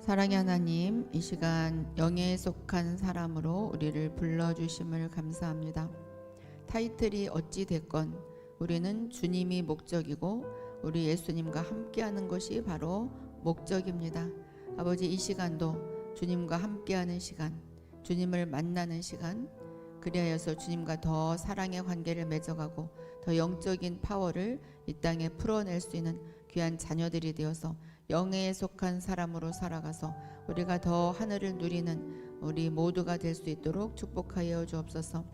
사랑의 하나님, 이 시간 영에 속한 사람으로 우리를 불러주심을 감사합니다. 타이틀이 어찌 됐건 우리는 주님이 목적이고 우리 예수님과 함께하는 것이 바로 목적입니다. 아버지, 이 시간도 주님과 함께하는 시간, 주님을 만나는 시간, 그리하여서 주님과 더 사랑의 관계를 맺어가고 더 영적인 파워를 이 땅에 풀어낼 수 있는 귀한 자녀들이 되어서 영에 속한 사람으로 살아가서 우리가 더 하늘을 누리는 우리 모두가 될 수 있도록 축복하여 주옵소서.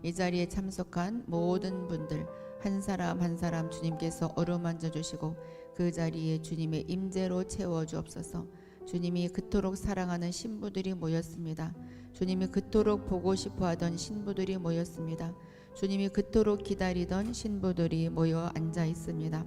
이 자리에 참석한 모든 분들 한 사람 한 사람 주님께서 어루만져 주시고 그 자리에 주님의 임재로 채워 주옵소서. 주님이 그토록 사랑하는 신부들이 모였습니다. 주님이 그토록 보고 싶어하던 신부들이 모였습니다. 주님이 그토록 기다리던 신부들이 모여 앉아 있습니다.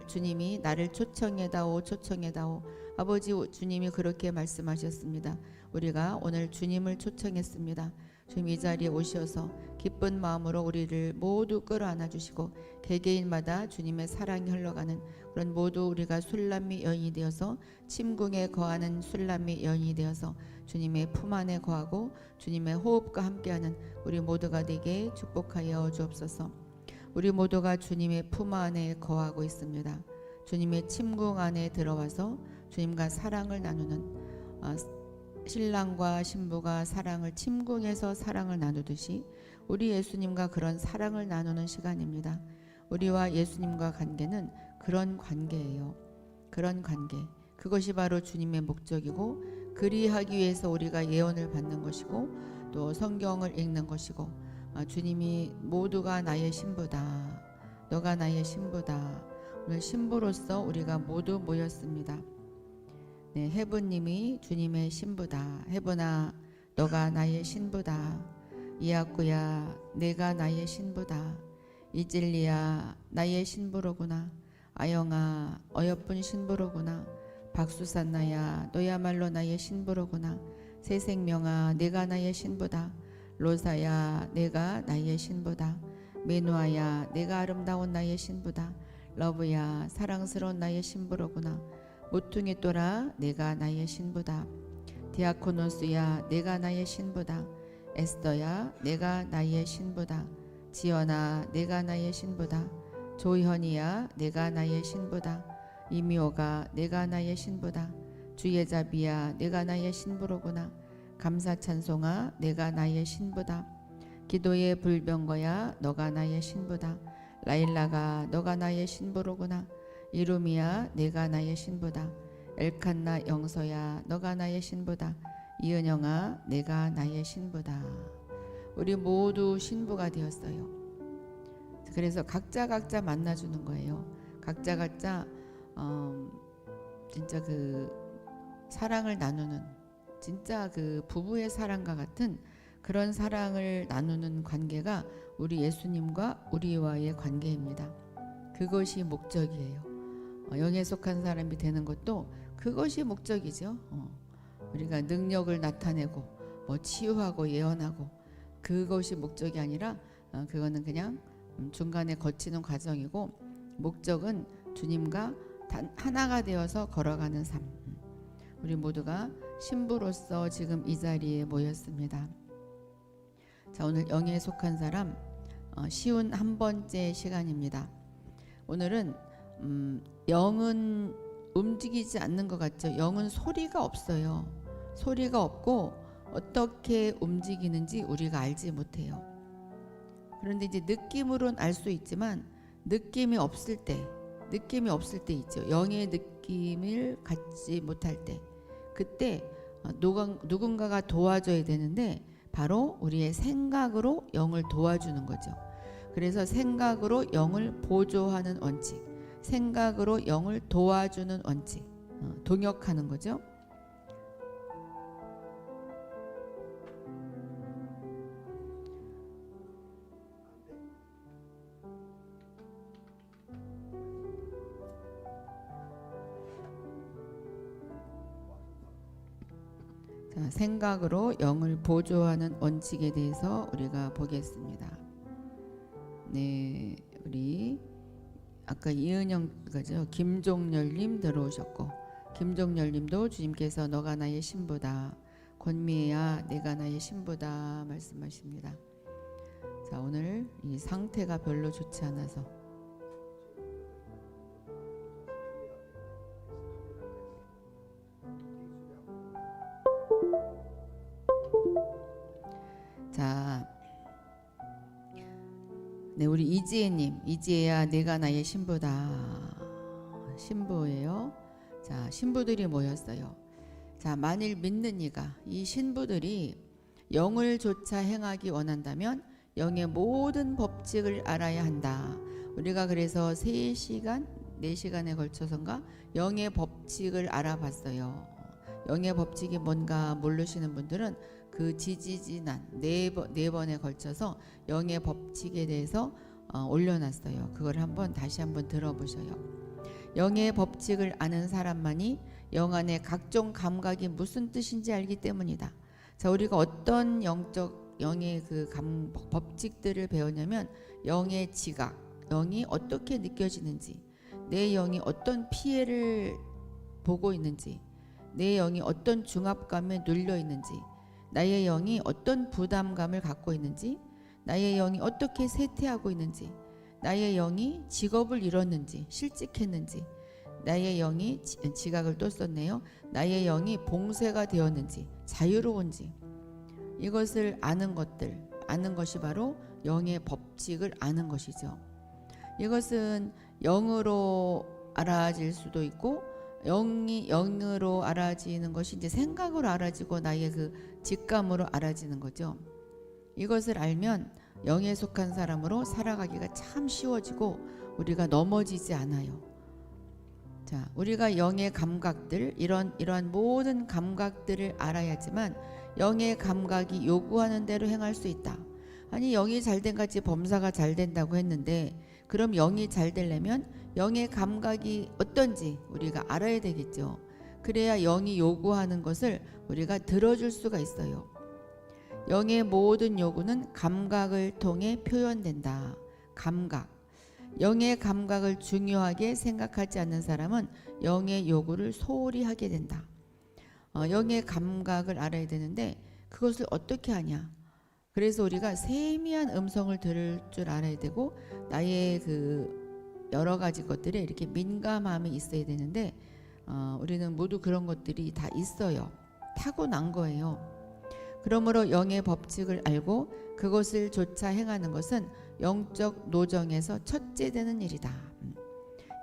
주님이 나를 초청해다오 초청해다오. 아버지, 주님이 그렇게 말씀하셨습니다. 우리가 오늘 주님을 초청했습니다. 주님 이 자리에 오셔서 기쁜 마음으로 우리를 모두 끌어안아 주시고 개개인마다 주님의 사랑이 흘러가는 그런 모두 우리가 술람미 여인이 되어서 침궁에 거하는 술람미 여인이 되어서 주님의 품 안에 거하고 주님의 호흡과 함께하는 우리 모두가 되게 축복하여 주옵소서. 우리 모두가 주님의 품 안에 거하고 있습니다. 주님의 침궁 안에 들어와서 주님과 사랑을 나누는 신랑과 신부가 사랑을 침궁에서 사랑을 나누듯이 우리 예수님과 그런 사랑을 나누는 시간입니다. 우리와 예수님과 관계는 그런 관계예요. 그런 관계. 그것이 바로 주님의 목적이고 그리하기 위해서 우리가 예언을 받는 것이고 또 성경을 읽는 것이고 주님이 모두가 나의 신부다. 너가 나의 신부다. 오늘 신부로서 우리가 모두 모였습니다. 네, 해부님이 주님의 신부다. 해부나 너가 나의 신부다. 이학구야 내가 나의 신부다. 이질리야 나의 신부로구나. 아영아 어여쁜 신부로구나. 박수산나야 너야말로 나의 신부로구나. 새생명아 내가 나의 신부다. 로사야 내가 나의 신부다. 메누아야 내가 아름다운 나의 신부다. 러브야 사랑스러운 나의 신부로구나. 모퉁이 또라 내가 나의 신부다. 디아코노스야 내가 나의 신부다. 에스더야 내가 나의 신부다. 지연아 내가 나의 신부다. 조현이야 내가 나의 신부다. 이미호가 내가 나의 신부다. 주예자비야 내가 나의 신부로구나. 감사찬송아 내가 나의 신부다. 기도의 불병거야 너가 나의 신부다. 라일라가 너가 나의 신부로구나. 이루미야 내가 나의 신부다. 엘칸나 영서야 너가 나의 신부다. 이은영아 내가 나의 신부다. 우리 모두 신부가 되었어요. 그래서 각자 만나주는 거예요. 각자 진짜 그 사랑을 나누는 진짜 그 부부의 사랑과 같은 그런 사랑을 나누는 관계가 우리 예수님과 우리와의 관계입니다. 그것이 목적이에요. 영에 속한 사람이 되는 것도 그것이 목적이죠. 우리가 능력을 나타내고 뭐 치유하고 예언하고 그것이 목적이 아니라 그거는 그냥 중간에 거치는 과정이고 목적은 주님과 단 하나가 되어서 걸어가는 삶. 우리 모두가 신부로서 지금 이 자리에 모였습니다. 자, 오늘 영에 속한 사람 쉬운 한 번째 시간입니다. 오늘은 영은 움직이지 않는 것 같죠. 영은 소리가 없어요. 소리가 없고 어떻게 움직이는지 우리가 알지 못해요. 그런데 이제 느낌으로는 알 수 있지만 느낌이 없을 때 있죠. 영의 느낌을 갖지 못할 때, 그때 누군가가 도와줘야 되는데 바로 우리의 생각으로 영을 도와주는 거죠. 그래서 생각으로 영을 보조하는 원칙, 생각으로 영을 도와주는 원칙, 동역하는 거죠. 자, 생각으로 영을 보조하는 원칙에 대해서 우리가 보겠습니다. 네, 우리 아까 이은영 그죠? 김종렬님 들어오셨고 김종열님도 주님께서 너가 나의 신부다. 권미애야 내가 나의 신부다 말씀하십니다. 자, 오늘 이 상태가 별로 좋지 않아서 자, 네, 우리 이지혜님, 이지혜야 내가 나의 신부다. 신부예요. 자, 신부들이 모였어요. 자, 만일 믿는 이가 이 신부들이 영을 조차 행하기 원한다면 영의 모든 법칙을 알아야 한다. 우리가 그래서 3시간, 4시간에 걸쳐서인가 영의 법칙을 알아봤어요. 영의 법칙이 뭔가 모르시는 분들은 그 지지지난 네 번에 걸쳐서 영의 법칙에 대해서 올려놨어요. 그걸 다시 한번 들어보셔요. 영의 법칙을 아는 사람만이 영 안에 각종 감각이 무슨 뜻인지 알기 때문이다. 자, 우리가 어떤 영의 그 법칙들을 배우냐면 영의 지각, 영이 어떻게 느껴지는지, 내 영이 어떤 피해를 보고 있는지, 내 영이 어떤 중압감에 눌려 있는지, 나의 영이 어떤 부담감을 갖고 있는지, 나의 영이 어떻게 쇠퇴하고 있는지, 나의 영이 직업을 잃었는지 실직했는지, 나의 영이 지각을 또 썼네요. 나의 영이 봉쇄가 되었는지 자유로운지, 이것을 아는 것이 바로 영의 법칙을 아는 것이죠. 이것은 영으로 알아질 수도 있고 영이 영으로 알아지는 것이 이제 생각으로 알아지고 나의 그 직감으로 알아지는 거죠. 이것을 알면 영에 속한 사람으로 살아가기가 참 쉬워지고 우리가 넘어지지 않아요. 자, 우리가 영의 감각들, 이러한 모든 감각들을 알아야지만 영의 감각이 요구하는 대로 행할 수 있다. 아니, 영이 잘된 같이 범사가 잘 된다고 했는데 그럼 영이 잘 되려면 영의 감각이 어떤지 우리가 알아야 되겠죠. 그래야 영이 요구하는 것을 우리가 들어줄 수가 있어요. 영의 모든 요구는 감각을 통해 표현된다. 감각. 영의 감각을 중요하게 생각하지 않는 사람은 영의 요구를 소홀히 하게 된다. 영의 감각을 알아야 되는데 그것을 어떻게 하냐. 그래서 우리가 세미한 음성을 들을 줄 알아야 되고 나의 그 여러 가지 것들에 이렇게 민감함이 있어야 되는데 우리는 모두 그런 것들이 다 있어요. 타고난 거예요. 그러므로 영의 법칙을 알고 그것을 조차 행하는 것은 영적 노정에서 첫째 되는 일이다.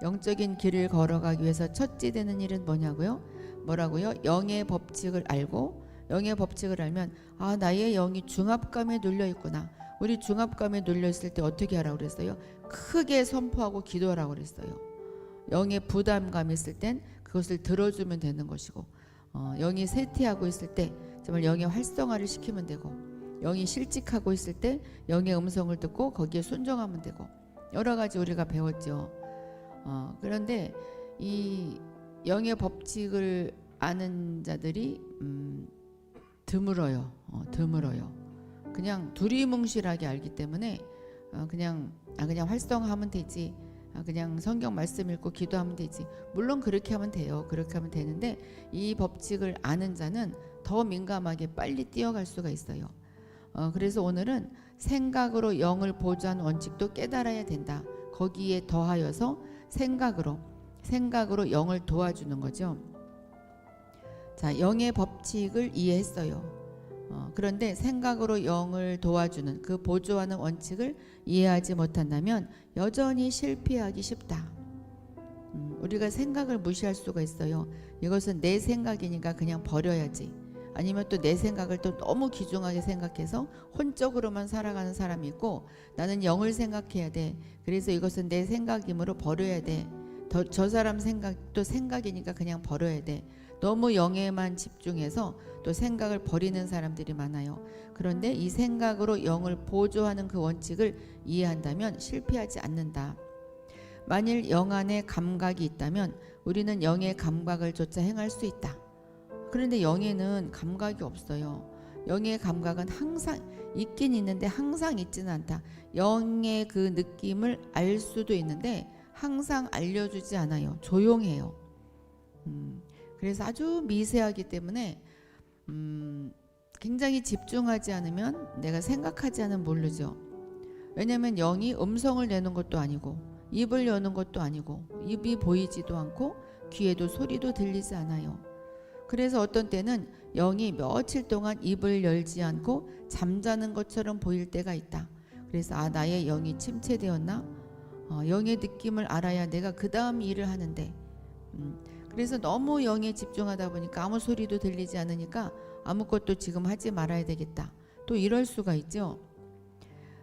영적인 길을 걸어가기 위해서 첫째 되는 일은 뭐라고요? 영의 법칙을 알고, 영의 법칙을 알면 나의 영이 중압감에 눌려 있구나. 우리 중압감에 눌려 있을 때 어떻게 하라고 그랬어요? 크게 선포하고 기도하라고 그랬어요. 영의 부담감이 있을 땐 그것을 들어주면 되는 것이고, 영이 쇠퇴하고 있을 때 정말 영의 활성화를 시키면 되고, 영이 실직하고 있을 때 영의 음성을 듣고 거기에 순종하면 되고, 여러 가지 우리가 배웠죠. 그런데 이 영의 법칙을 아는 자들이 드물어요. 그냥 두리뭉실하게 알기 때문에 그냥 활성화하면 되지. 그냥 성경 말씀 읽고 기도하면 되지. 물론 그렇게 하면 돼요. 그렇게 하면 되는데 이 법칙을 아는 자는 더 민감하게 빨리 뛰어갈 수가 있어요. 그래서 오늘은 생각으로 영을 보좌하는 원칙도 깨달아야 된다. 거기에 더하여서 생각으로 영을 도와주는 거죠. 자, 영의 법칙을 이해했어요. 그런데 생각으로 영을 도와주는 그 보조하는 원칙을 이해하지 못한다면 여전히 실패하기 쉽다. 우리가 생각을 무시할 수가 있어요. 이것은 내 생각이니까 그냥 버려야지. 아니면 또 내 생각을 또 너무 귀중하게 생각해서 혼적으로만 살아가는 사람이 있고, 나는 영을 생각해야 돼. 그래서 이것은 내 생각이므로 버려야 돼. 저 사람 생각도 생각이니까 그냥 버려야 돼. 너무 영에만 집중해서 또 생각을 버리는 사람들이 많아요. 그런데 이 생각으로 영을 보조하는 그 원칙을 이해한다면 실패하지 않는다. 만일 영 안에 감각이 있다면 우리는 영의 감각을 조차 행할 수 있다. 그런데 영에는 감각이 없어요. 영의 감각은 항상 있긴 있는데 항상 있지는 않다. 영의 그 느낌을 알 수도 있는데 항상 알려주지 않아요. 조용해요. 그래서 아주 미세하기 때문에 굉장히 집중하지 않으면 내가 생각하지 않으면 모르죠. 왜냐하면 영이 음성을 내는 것도 아니고 입을 여는 것도 아니고 입이 보이지도 않고 귀에도 소리도 들리지 않아요. 그래서 어떤 때는 영이 며칠 동안 입을 열지 않고 잠자는 것처럼 보일 때가 있다. 그래서 나의 영이 침체되었나? 영의 느낌을 알아야 내가 그 다음 일을 하는데 그래서 너무 영에 집중하다 보니까 아무 소리도 들리지 않으니까 아무것도 지금 하지 말아야 되겠다. 또 이럴 수가 있죠.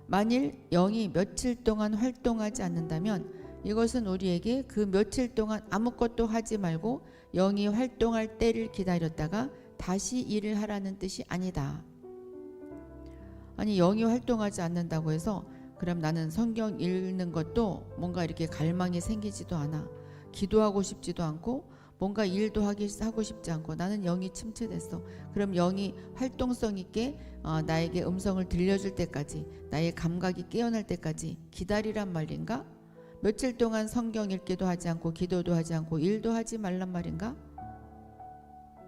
만일 영이 며칠 동안 활동하지 않는다면 이것은 우리에게 그 며칠 동안 아무것도 하지 말고 영이 활동할 때를 기다렸다가 다시 일을 하라는 뜻이 아니다. 아니 영이 활동하지 않는다고 해서 그럼 나는 성경 읽는 것도 뭔가 이렇게 갈망이 생기지도 않아. 기도하고 싶지도 않고 뭔가 일도 하고 싶지 않고 나는 영이 침체됐어. 그럼 영이 활동성 있게 나에게 음성을 들려줄 때까지 나의 감각이 깨어날 때까지 기다리란 말인가? 며칠 동안 성경 읽기도 하지 않고 기도도 하지 않고 일도 하지 말란 말인가?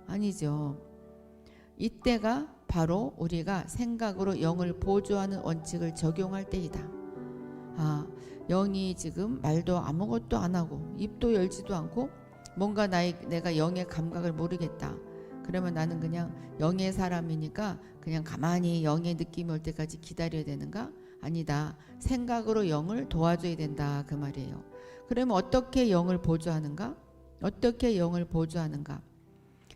아니죠. 이때가 바로 우리가 생각으로 영을 보조하는 원칙을 적용할 때이다. 영이 지금 말도 아무것도 안 하고 입도 열지도 않고 뭔가 내가 영의 감각을 모르겠다. 그러면 나는 그냥 영의 사람이니까 그냥 가만히 영의 느낌이 올 때까지 기다려야 되는가? 아니다. 생각으로 영을 도와줘야 된다. 그 말이에요. 그러면 어떻게 영을 보조하는가? 어떻게 영을 보조하는가?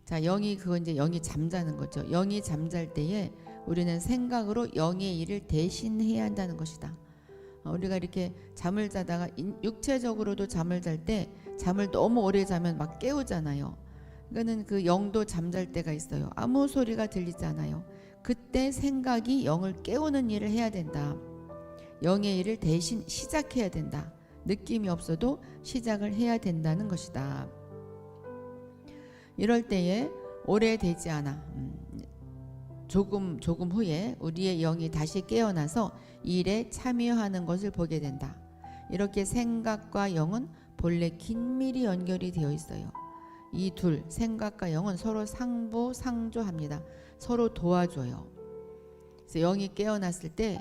자, 그건 이제 영이 잠자는 거죠. 영이 잠잘 때에 우리는 생각으로 영의 일을 대신해야 한다는 것이다. 우리가 이렇게 잠을 자다가 육체적으로도 잠을 잘 때 잠을 너무 오래 자면 막 깨우잖아요. 그러니까는 그 영도 잠잘 때가 있어요. 아무 소리가 들리지 않아요. 그때 생각이 영을 깨우는 일을 해야 된다. 영의 일을 대신 시작해야 된다. 느낌이 없어도 시작을 해야 된다는 것이다. 이럴 때에 오래되지 않아 조금 후에 우리의 영이 다시 깨어나서 일에 참여하는 것을 보게 된다. 이렇게 생각과 영은 본래 긴밀히 연결이 되어 있어요. 이 둘, 생각과 영은 서로 상부상조합니다. 서로 도와줘요. 그래서 영이 깨어났을 때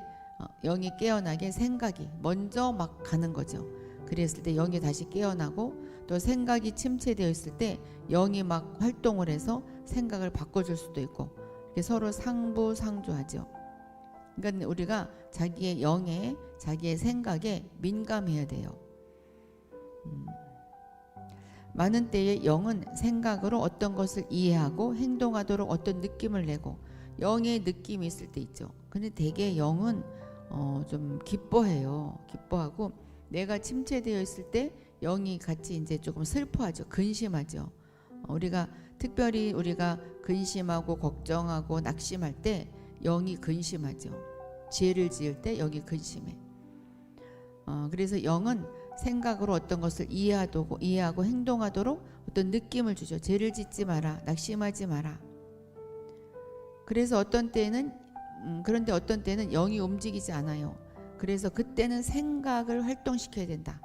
영이 깨어나게 생각이 먼저 막 가는 거죠. 그랬을 때 영이 다시 깨어나고 또 생각이 침체되어 있을 때 영이 막 활동을 해서 생각을 바꿔줄 수도 있고 이렇게 서로 상부상조하죠. 그러니까 우리가 자기의 영에 자기의 생각에 민감해야 돼요. 많은 때에 영은 생각으로 어떤 것을 이해하고 행동하도록 어떤 느낌을 내고 영의 느낌이 있을 때 있죠. 근데 대개 영은 좀 기뻐해요. 기뻐하고 내가 침체되어 있을 때 영이 같이 이제 조금 슬퍼하죠. 근심하죠. 특별히 우리가 근심하고 걱정하고 낙심할 때 영이 근심하죠. 죄를 지을 때 영이 근심해. 그래서 영은 생각으로 어떤 것을 이해하고 행동하도록 어떤 느낌을 주죠. 죄를 짓지 마라. 낙심하지 마라. 그래서 그런데 어떤 때는 영이 움직이지 않아요. 그래서 그때는 생각을 활동시켜야 된다.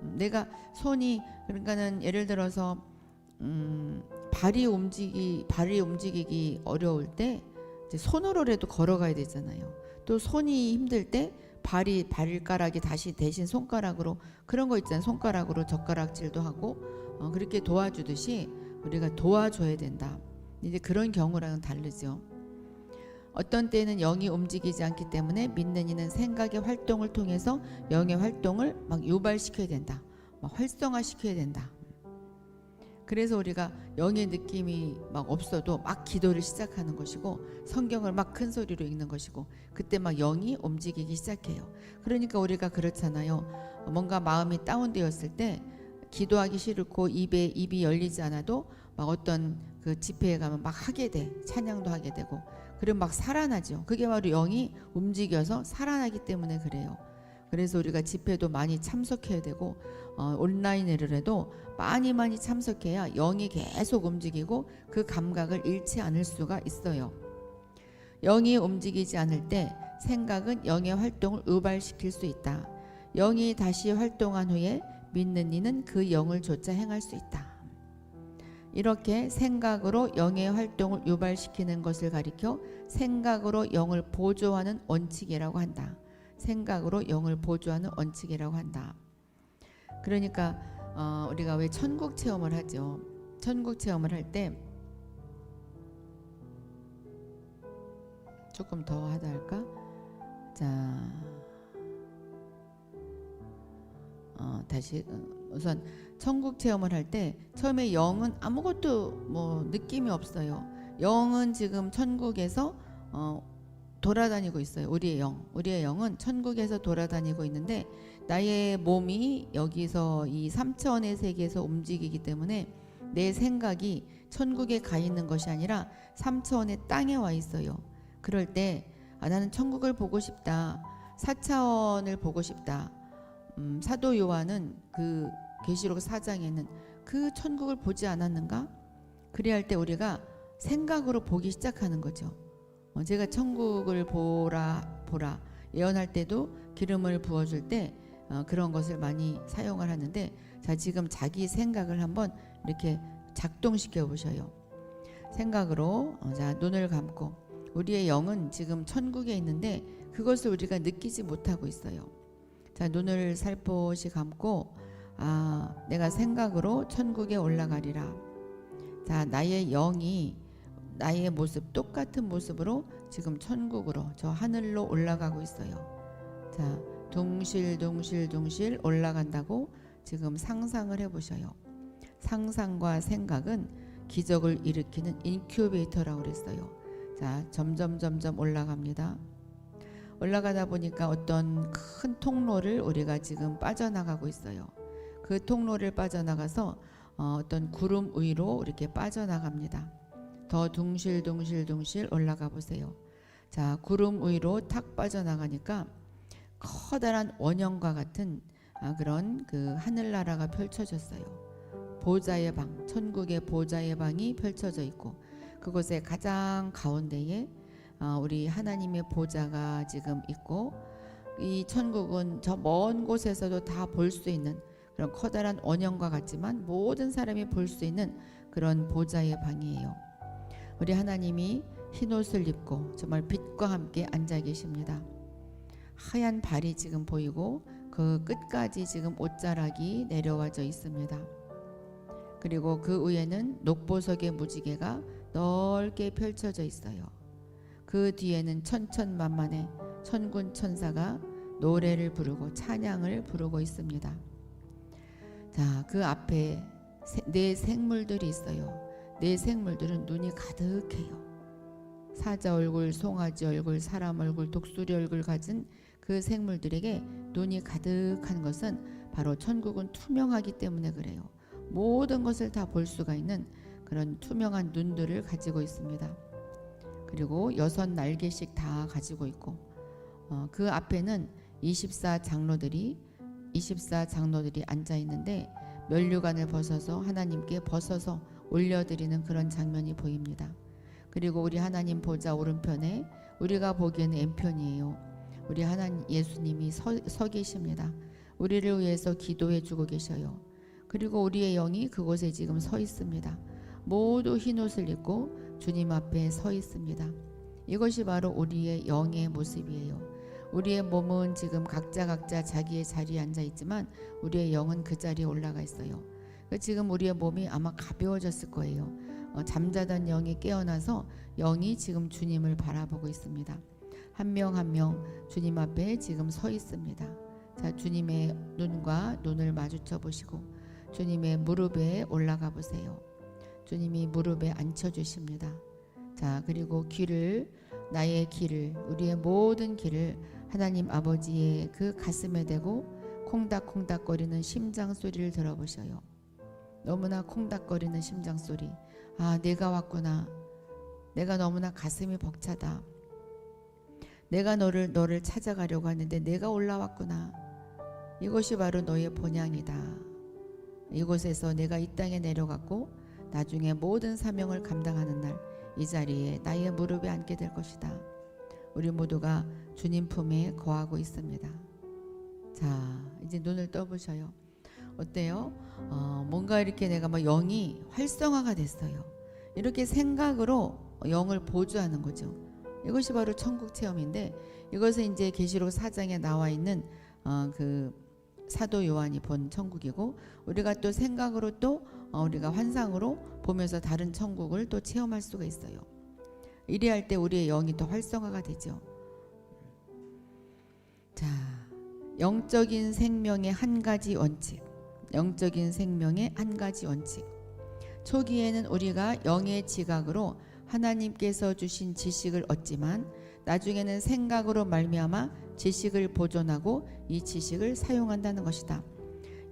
내가 그러니까는 예를 들어서 발이 움직이기 어려울 때 이제 손으로라도 걸어가야 되잖아요. 또 손이 힘들 때 발가락이 다시 대신 손가락으로 그런 거 있잖아요. 손가락으로 젓가락질도 하고 그렇게 도와주듯이 우리가 도와줘야 된다. 이제 그런 경우랑은 다르죠. 어떤 때는 영이 움직이지 않기 때문에 믿는 이는 생각의 활동을 통해서 영의 활동을 막 유발시켜야 된다. 막 활성화시켜야 된다. 그래서 우리가 영의 느낌이 막 없어도 막 기도를 시작하는 것이고 성경을 막 큰 소리로 읽는 것이고 그때 막 영이 움직이기 시작해요. 그러니까 우리가 그렇잖아요. 뭔가 마음이 다운되었을 때 기도하기 싫고 입이 열리지 않아도 막 어떤 그 집회에 가면 막 하게 돼. 찬양도 하게 되고 그리고 막 살아나죠. 그게 바로 영이 움직여서 살아나기 때문에 그래요. 그래서 우리가 집회도 많이 참석해야 되고 온라인을 해도 많이 참석해야 영이 계속 움직이고 그 감각을 잃지 않을 수가 있어요. 영이 움직이지 않을 때 생각은 영의 활동을 유발시킬 수 있다. 영이 다시 활동한 후에 믿는 이는 그 영을 조차 행할 수 있다. 이렇게 생각으로 영의 활동을 유발시키는 것을 가리켜 생각으로 영을 보조하는 원칙이라고 한다. 생각으로 영을 보조하는 원칙이라고 한다. 그러니까 우리가 왜 천국 체험을 하죠. 천국 체험을 할 때 조금 더 하다 할까? 자, 다시 우선 천국 체험을 할 때 처음에 영은 아무것도 뭐 느낌이 없어요. 영은 지금 천국에서 돌아다니고 있어요. 우리의 영은 천국에서 돌아다니고 있는데 나의 몸이 여기서 이 3차원의 세계에서 움직이기 때문에 내 생각이 천국에 가 있는 것이 아니라 3차원의 땅에 와 있어요. 그럴 때 나는 천국을 보고 싶다. 4차원을 보고 싶다. 사도 요한은 그 계시록 4장에는 그 천국을 보지 않았는가? 그래야 할 때 우리가 생각으로 보기 시작하는 거죠. 제가 천국을 보라 예언할 때도 기름을 부어줄 때 그런 것을 많이 사용을 하는데, 자, 지금 자기 생각을 한번 이렇게 작동시켜 보셔요. 생각으로 자, 눈을 감고 우리의 영은 지금 천국에 있는데 그것을 우리가 느끼지 못하고 있어요. 자, 눈을 살포시 감고 내가 생각으로 천국에 올라가리라. 자, 나의 영이 나의 모습, 똑같은 모습으로 지금 천국으로 저 하늘로 올라가고 있어요. 자, 둥실둥실 올라간다고 지금 상상을 해보셔요. 상상과 생각은 기적을 일으키는 인큐베이터라고 그랬어요. 자, 점점 올라갑니다. 올라가다 보니까 어떤 큰 통로를 우리가 지금 빠져나가고 있어요. 그 통로를 빠져나가서 어떤 구름 위로 이렇게 빠져나갑니다. 더 둥실둥실 올라가 보세요. 자, 구름 위로 탁 빠져나가니까 커다란 원형과 같은 그런 그 하늘나라가 펼쳐졌어요. 보좌의 방, 천국의 보좌의 방이 펼쳐져 있고 그곳의 가장 가운데에 우리 하나님의 보좌가 지금 있고, 이 천국은 저 먼 곳에서도 다 볼 수 있는 그런 커다란 원형과 같지만 모든 사람이 볼 수 있는 그런 보좌의 방이에요. 우리 하나님이 흰 옷을 입고 정말 빛과 함께 앉아 계십니다. 하얀 발이 지금 보이고 그 끝까지 지금 옷자락이 내려와져 있습니다. 그리고 그 위에는 녹보석의 무지개가 넓게 펼쳐져 있어요. 그 뒤에는 천천만만의 천군 천사가 노래를 부르고 찬양을 부르고 있습니다. 자, 그 앞에 네 생물들이 있어요. 네 생물들은 눈이 가득해요. 사자 얼굴, 송아지 얼굴, 사람 얼굴, 독수리 얼굴 가진 그 생물들에게 눈이 가득한 것은 바로 천국은 투명하기 때문에 그래요. 모든 것을 다 볼 수가 있는 그런 투명한 눈들을 가지고 있습니다. 그리고 6날개씩 다 가지고 있고 그 앞에는 24장로들이 앉아 있는데 면류관을 벗어서 하나님께 벗어서 올려드리는 그런 장면이 보입니다. 그리고 우리 하나님 보좌 오른편에 우리가 보기에는 왼편이에요. 우리 하나님 예수님이 서 계십니다. 우리를 위해서 기도해 주고 계셔요. 그리고 우리의 영이 그곳에 지금 서 있습니다. 모두 흰 옷을 입고 주님 앞에 서 있습니다. 이것이 바로 우리의 영의 모습이에요. 우리의 몸은 지금 각자 자기의 자리에 앉아 있지만 우리의 영은 그 자리에 올라가 있어요. 지금 우리의 몸이 아마 가벼워졌을 거예요. 잠자던 영이 깨어나서 영이 지금 주님을 바라보고 있습니다. 한 명 한 명 주님 앞에 지금 서 있습니다. 자, 주님의 눈과 눈을 마주쳐 보시고 주님의 무릎에 올라가 보세요. 주님이 무릎에 앉혀 주십니다. 자, 그리고 나의 길을, 우리의 모든 길을 하나님 아버지의 그 가슴에 대고 콩닥콩닥거리는 심장 소리를 들어보셔요. 너무나 콩닥거리는 심장 소리. 내가 왔구나. 내가 너무나 가슴이 벅차다. 내가 너를 찾아가려고 하는데 내가 올라왔구나. 이것이 바로 너의 본향이다. 이곳에서 내가 이 땅에 내려갔고 나중에 모든 사명을 감당하는 날 이 자리에 나의 무릎에 앉게 될 것이다. 우리 모두가 주님 품에 거하고 있습니다. 자, 이제 눈을 떠보셔요. 어때요? 뭔가 이렇게 내가 막 영이 활성화가 됐어요. 이렇게 생각으로 영을 보조하는 거죠. 이것이 바로 천국 체험인데, 이것은 이제 계시록 4장에 나와 있는 그 사도 요한이 본 천국이고, 우리가 또 생각으로 또 우리가 환상으로 보면서 다른 천국을 또 체험할 수가 있어요. 이리 할 때 우리의 영이 더 활성화가 되죠. 자, 영적인 생명의 한 가지 원칙. 영적인 생명의 한 가지 원칙. 초기에는 우리가 영의 지각으로 하나님께서 주신 지식을 얻지만, 나중에는 생각으로 말미암아 지식을 보존하고 이 지식을 사용한다는 것이다.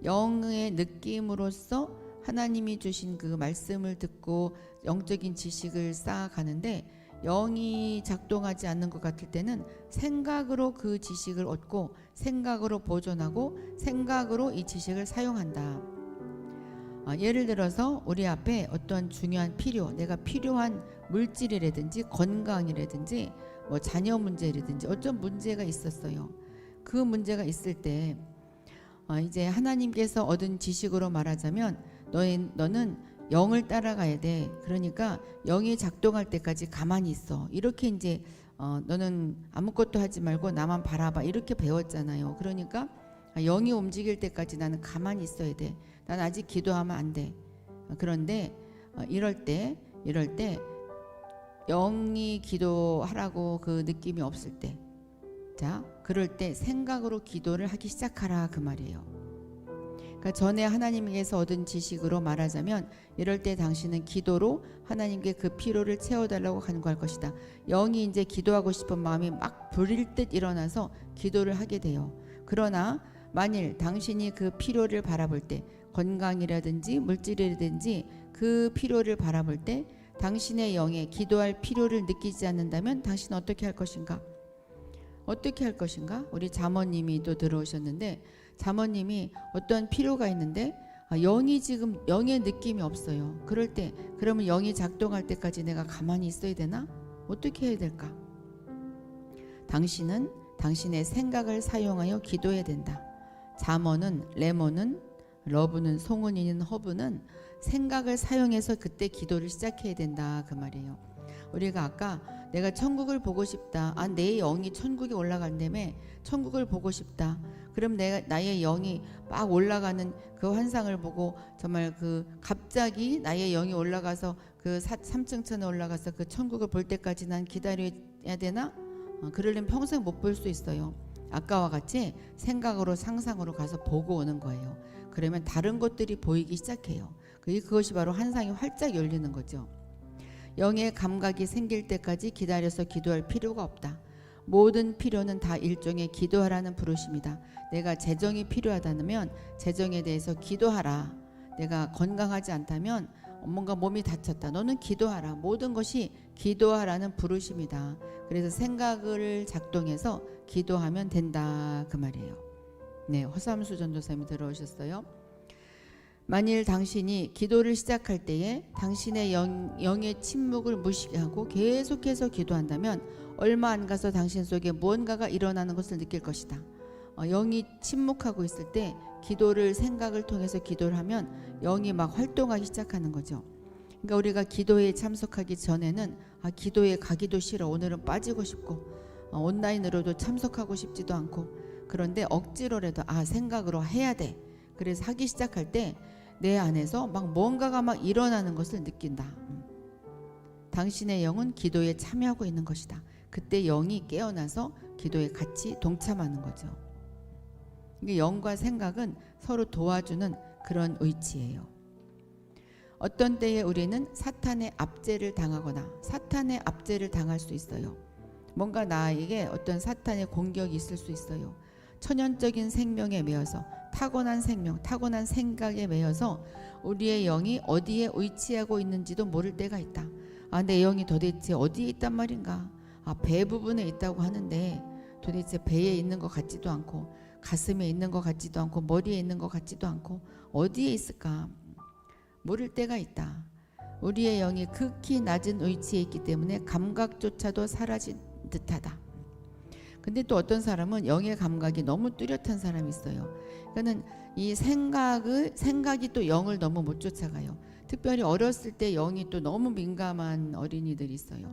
영의 느낌으로써 하나님이 주신 그 말씀을 듣고 영적인 지식을 쌓아가는데, 영이 작동하지 않는 것 같을 때는 생각으로 그 지식을 얻고 생각으로 보존하고 생각으로 이 지식을 사용한다. 예를 들어서 우리 앞에 어떤 중요한 필요, 내가 필요한 물질이라든지 건강이라든지 뭐 자녀 문제라든지 어떤 문제가 있었어요. 그 문제가 있을 때 이제 하나님께서 얻은 지식으로 말하자면, 너는 영을 따라가야 돼. 그러니까 영이 작동할 때까지 가만히 있어. 이렇게 이제 너는 아무것도 하지 말고 나만 바라봐. 이렇게 배웠잖아요. 그러니까 영이 움직일 때까지 나는 가만히 있어야 돼. 난 아직 기도하면 안 돼. 그런데 이럴 때 영이 기도하라고 그 느낌이 없을 때, 자, 그럴 때 생각으로 기도를 하기 시작하라 그 말이에요. 그러니까 전에 하나님께서 얻은 지식으로 말하자면, 이럴 때 당신은 기도로 하나님께 그 필요를 채워달라고 간구할 것이다. 영이 이제 기도하고 싶은 마음이 막 부릴 듯 일어나서 기도를 하게 돼요. 그러나 만일 당신이 그 필요를 바라볼 때, 건강이라든지 물질이라든지 그 필요를 바라볼 때 당신의 영에 기도할 필요를 느끼지 않는다면 당신은 어떻게 할 것인가? 어떻게 할 것인가? 우리 자모님이 또 들어오셨는데, 자모님이 어떤 필요가 있는데 영이 지금 영의 느낌이 없어요. 그럴 때 그러면 영이 작동할 때까지 내가 가만히 있어야 되나? 어떻게 해야 될까? 당신은 당신의 생각을 사용하여 기도해야 된다. 자모는 레모는 러브는 송은이는 허브는 생각을 사용해서 그때 기도를 시작해야 된다 그 말이에요. 우리가 아까 내가 천국을 보고 싶다. 내 영이 천국에 올라간다며 천국을 보고 싶다. 그럼 나의 영이 막 올라가는 그 환상을 보고 정말 그 갑자기 나의 영이 올라가서 그 3층천에 올라가서 그 천국을 볼 때까지 난 기다려야 되나? 그러려면 평생 못 볼 수 있어요. 아까와 같이 생각으로 상상으로 가서 보고 오는 거예요. 그러면 다른 것들이 보이기 시작해요. 그것이 바로 환상이 활짝 열리는 거죠. 영의 감각이 생길 때까지 기다려서 기도할 필요가 없다. 모든 필요는 다 일종의 기도하라는 부르심이다. 내가 재정이 필요하다면 재정에 대해서 기도하라. 내가 건강하지 않다면 뭔가 몸이 다쳤다. 너는 기도하라. 모든 것이 기도하라는 부르심이다. 그래서 생각을 작동해서 기도하면 된다 그 말이에요. 네, 허삼수 전도사님이 들어오셨어요. 만일 당신이 기도를 시작할 때에 당신의 영의 침묵을 무시하고 계속해서 기도한다면 얼마 안 가서 당신 속에 무언가가 일어나는 것을 느낄 것이다. 영이 침묵하고 있을 때 기도를 생각을 통해서 기도를 하면 영이 막 활동하기 시작하는 거죠. 그러니까 우리가 기도회에 참석하기 전에는 기도회 가기도 싫어. 오늘은 빠지고 싶고 온라인으로도 참석하고 싶지도 않고, 그런데 억지로라도 생각으로 해야 돼. 그래서 하기 시작할 때 내 안에서 막 뭔가가 막 일어나는 것을 느낀다. 당신의 영은 기도에 참여하고 있는 것이다. 그때 영이 깨어나서 기도에 같이 동참하는 거죠. 영과 생각은 서로 도와주는 그런 의치예요. 어떤 때에 우리는 사탄의 압제를 당하거나 사탄의 압제를 당할 수 있어요. 뭔가 나에게 어떤 사탄의 공격이 있을 수 있어요. 천연적인 생명에 매여서 타고난 생명, 타고난 생각에 매여서 우리의 영이 어디에 위치하고 있는지도 모를 때가 있다. 내 영이 도대체 어디에 있단 말인가? 배 부분에 있다고 하는데 도대체 배에 있는 것 같지도 않고 가슴에 있는 것 같지도 않고 머리에 있는 것 같지도 않고 어디에 있을까? 모를 때가 있다. 우리의 영이 극히 낮은 위치에 있기 때문에 감각조차도 사라진 듯하다. 근데 또 어떤 사람은 영의 감각이 너무 뚜렷한 사람이 있어요. 그러니까는 이 생각이 또 영을 너무 못 쫓아가요. 특별히 어렸을 때 영이 또 너무 민감한 어린이들이 있어요.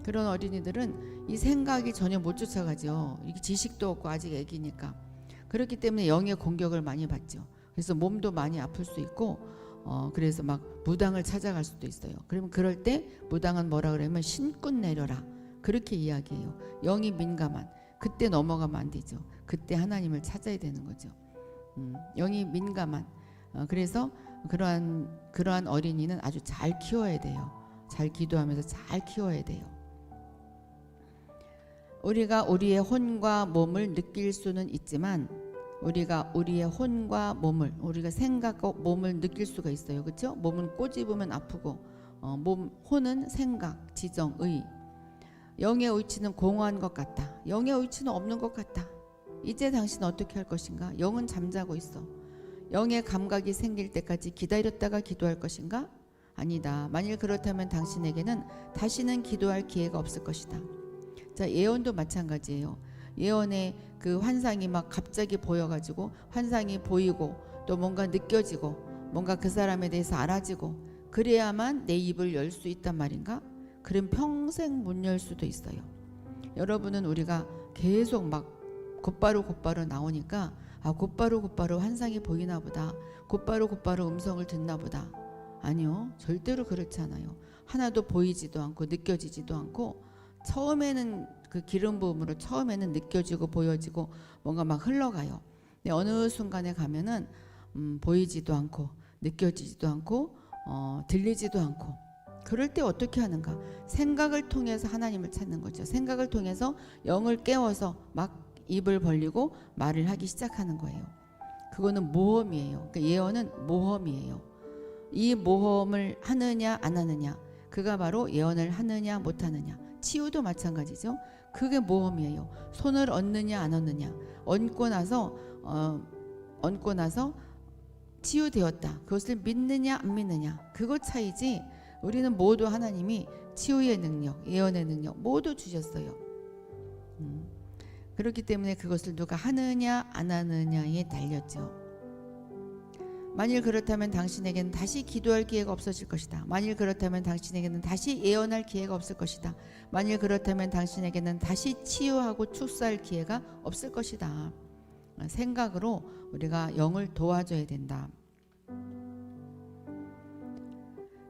그런 어린이들은 이 생각이 전혀 못 쫓아가죠. 이게 지식도 없고 아직 애기니까. 그렇기 때문에 영의 공격을 많이 받죠. 그래서 몸도 많이 아플 수 있고 그래서 막 무당을 찾아갈 수도 있어요. 그러면 그럴 때 무당은 뭐라 그러면 신꾼 내려라 그렇게 이야기해요. 영이 민감한 그때 넘어가면 안 되죠. 그때 하나님을 찾아야 되는 거죠. 영이 민감한 그래서 그러한 어린이는 아주 잘 키워야 돼요. 잘 기도하면서 잘 키워야 돼요. 우리가 우리의 혼과 몸을 느낄 수는 있지만 우리가 우리의 혼과 몸을 우리가 생각과 몸을 느낄 수가 있어요. 그렇죠? 몸은 꼬집으면 아프고 혼은 생각, 지정, 의. 영의 의치는 공허한 것 같다. 영의 의치는 없는 것 같다. 이제 당신 어떻게 할 것인가? 영은 잠자고 있어. 영의 감각이 생길 때까지 기다렸다가 기도할 것인가? 아니다. 만일 그렇다면 당신에게는 다시는 기도할 기회가 없을 것이다. 자, 예언도 마찬가지예요. 예언의 그 환상이 막 갑자기 보여가지고 환상이 보이고 또 뭔가 느껴지고 뭔가 그 사람에 대해서 알아지고 그래야만 내 입을 열 수 있단 말인가? 그럼 평생 못 열 수도 있어요. 여러분은 우리가 계속 막 곧바로 나오니까 곧바로 환상이 보이나 보다. 곧바로 음성을 듣나 보다. 아니요. 절대로 그렇지 않아요. 하나도 보이지도 않고 느껴지지도 않고 처음에는 그 기름 부음으로 처음에는 느껴지고 보여지고 뭔가 막 흘러가요. 근데 어느 순간에 가면은 보이지도 않고 느껴지지도 않고 들리지도 않고 그럴 때 어떻게 하는가? 생각을 통해서 하나님을 찾는 거죠. 생각을 통해서 영을 깨워서 막 입을 벌리고 말을 하기 시작하는 거예요. 그거는 모험이에요. 그러니까 예언은 모험이에요. 이 모험을 하느냐 안 하느냐 그가 바로 예언을 하느냐 못 하느냐. 치유도 마찬가지죠. 그게 모험이에요. 손을 얹느냐 안 얹느냐. 얹고 나서 치유되었다. 그것을 믿느냐 안 믿느냐. 그것 차이지. 우리는 모두 하나님이 치유의 능력, 예언의 능력 모두 주셨어요. 그렇기 때문에 그것을 누가 하느냐 안 하느냐에 달렸죠. 만일 그렇다면 당신에게는 다시 기도할 기회가 없어질 것이다. 만일 그렇다면 당신에게는 다시 예언할 기회가 없을 것이다. 만일 그렇다면 당신에게는 다시 치유하고 축사할 기회가 없을 것이다. 생각으로 우리가 영을 도와줘야 된다.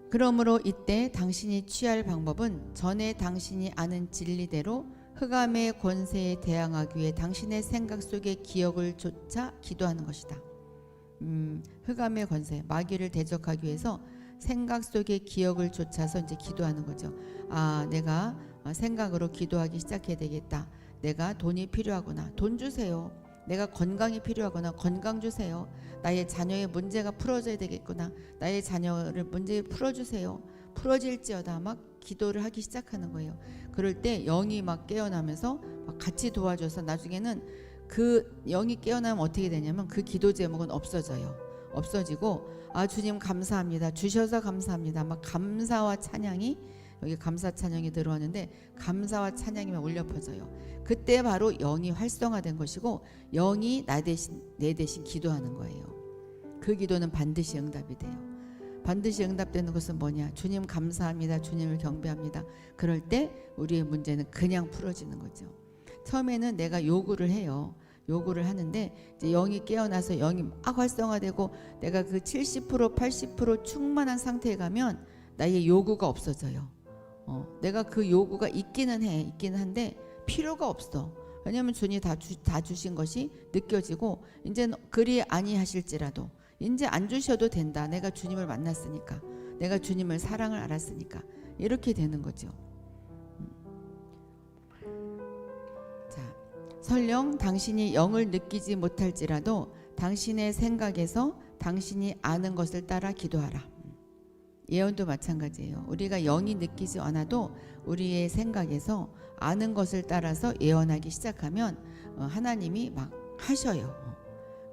그러므로 이때 당신이 취할 방법은 전에 당신이 아는 진리대로 흑암의 권세에 대항하기 위해 당신의 생각 속의 기억을 쫓아 기도하는 것이다. 흑암의 권세, 마귀를 대적하기 위해서 생각 속의 기억을 쫓아서 이제 기도하는 거죠. 내가 생각으로 기도하기 시작해야 되겠다. 내가 돈이 필요하구나. 돈 주세요. 내가 건강이 필요하구나. 건강 주세요. 나의 자녀의 문제가 풀어져야 되겠구나. 나의 자녀를 문제 풀어주세요. 풀어질지어다 막 기도를 하기 시작하는 거예요. 그럴 때 영이 막 깨어나면서 막 같이 도와줘서 나중에는 그 영이 깨어나면 어떻게 되냐면 그 기도 제목은 없어져요. 없어지고 주님 감사합니다. 주셔서 감사합니다. 막 감사와 찬양이 여기 감사 찬양이 들어왔는데 감사와 찬양이 막 울려 퍼져요. 그때 바로 영이 활성화된 것이고 영이 내 대신 기도하는 거예요. 그 기도는 반드시 응답이 돼요. 반드시 응답되는 것은 뭐냐? 주님 감사합니다. 주님을 경배합니다. 그럴 때 우리의 문제는 그냥 풀어지는 거죠. 처음에는 내가 요구를 해요. 요구를 하는데 이제 영이 깨어나서 영이 막 활성화되고 내가 그 70% 80% 충만한 상태에 가면 나의 요구가 없어져요. 내가 그 요구가 있기는 한데 필요가 없어. 왜냐하면 주님이 다 주신 것이 느껴지고 이제 그리 아니하실지라도 이제 안 주셔도 된다. 내가 주님을 만났으니까, 내가 주님을 사랑을 알았으니까 이렇게 되는 거죠. 자, 설령 당신이 영을 느끼지 못할지라도 당신의 생각에서 당신이 아는 것을 따라 기도하라. 예언도 마찬가지예요. 우리가 영이 느끼지 않아도 우리의 생각에서 아는 것을 따라서 예언하기 시작하면 하나님이 막 하셔요.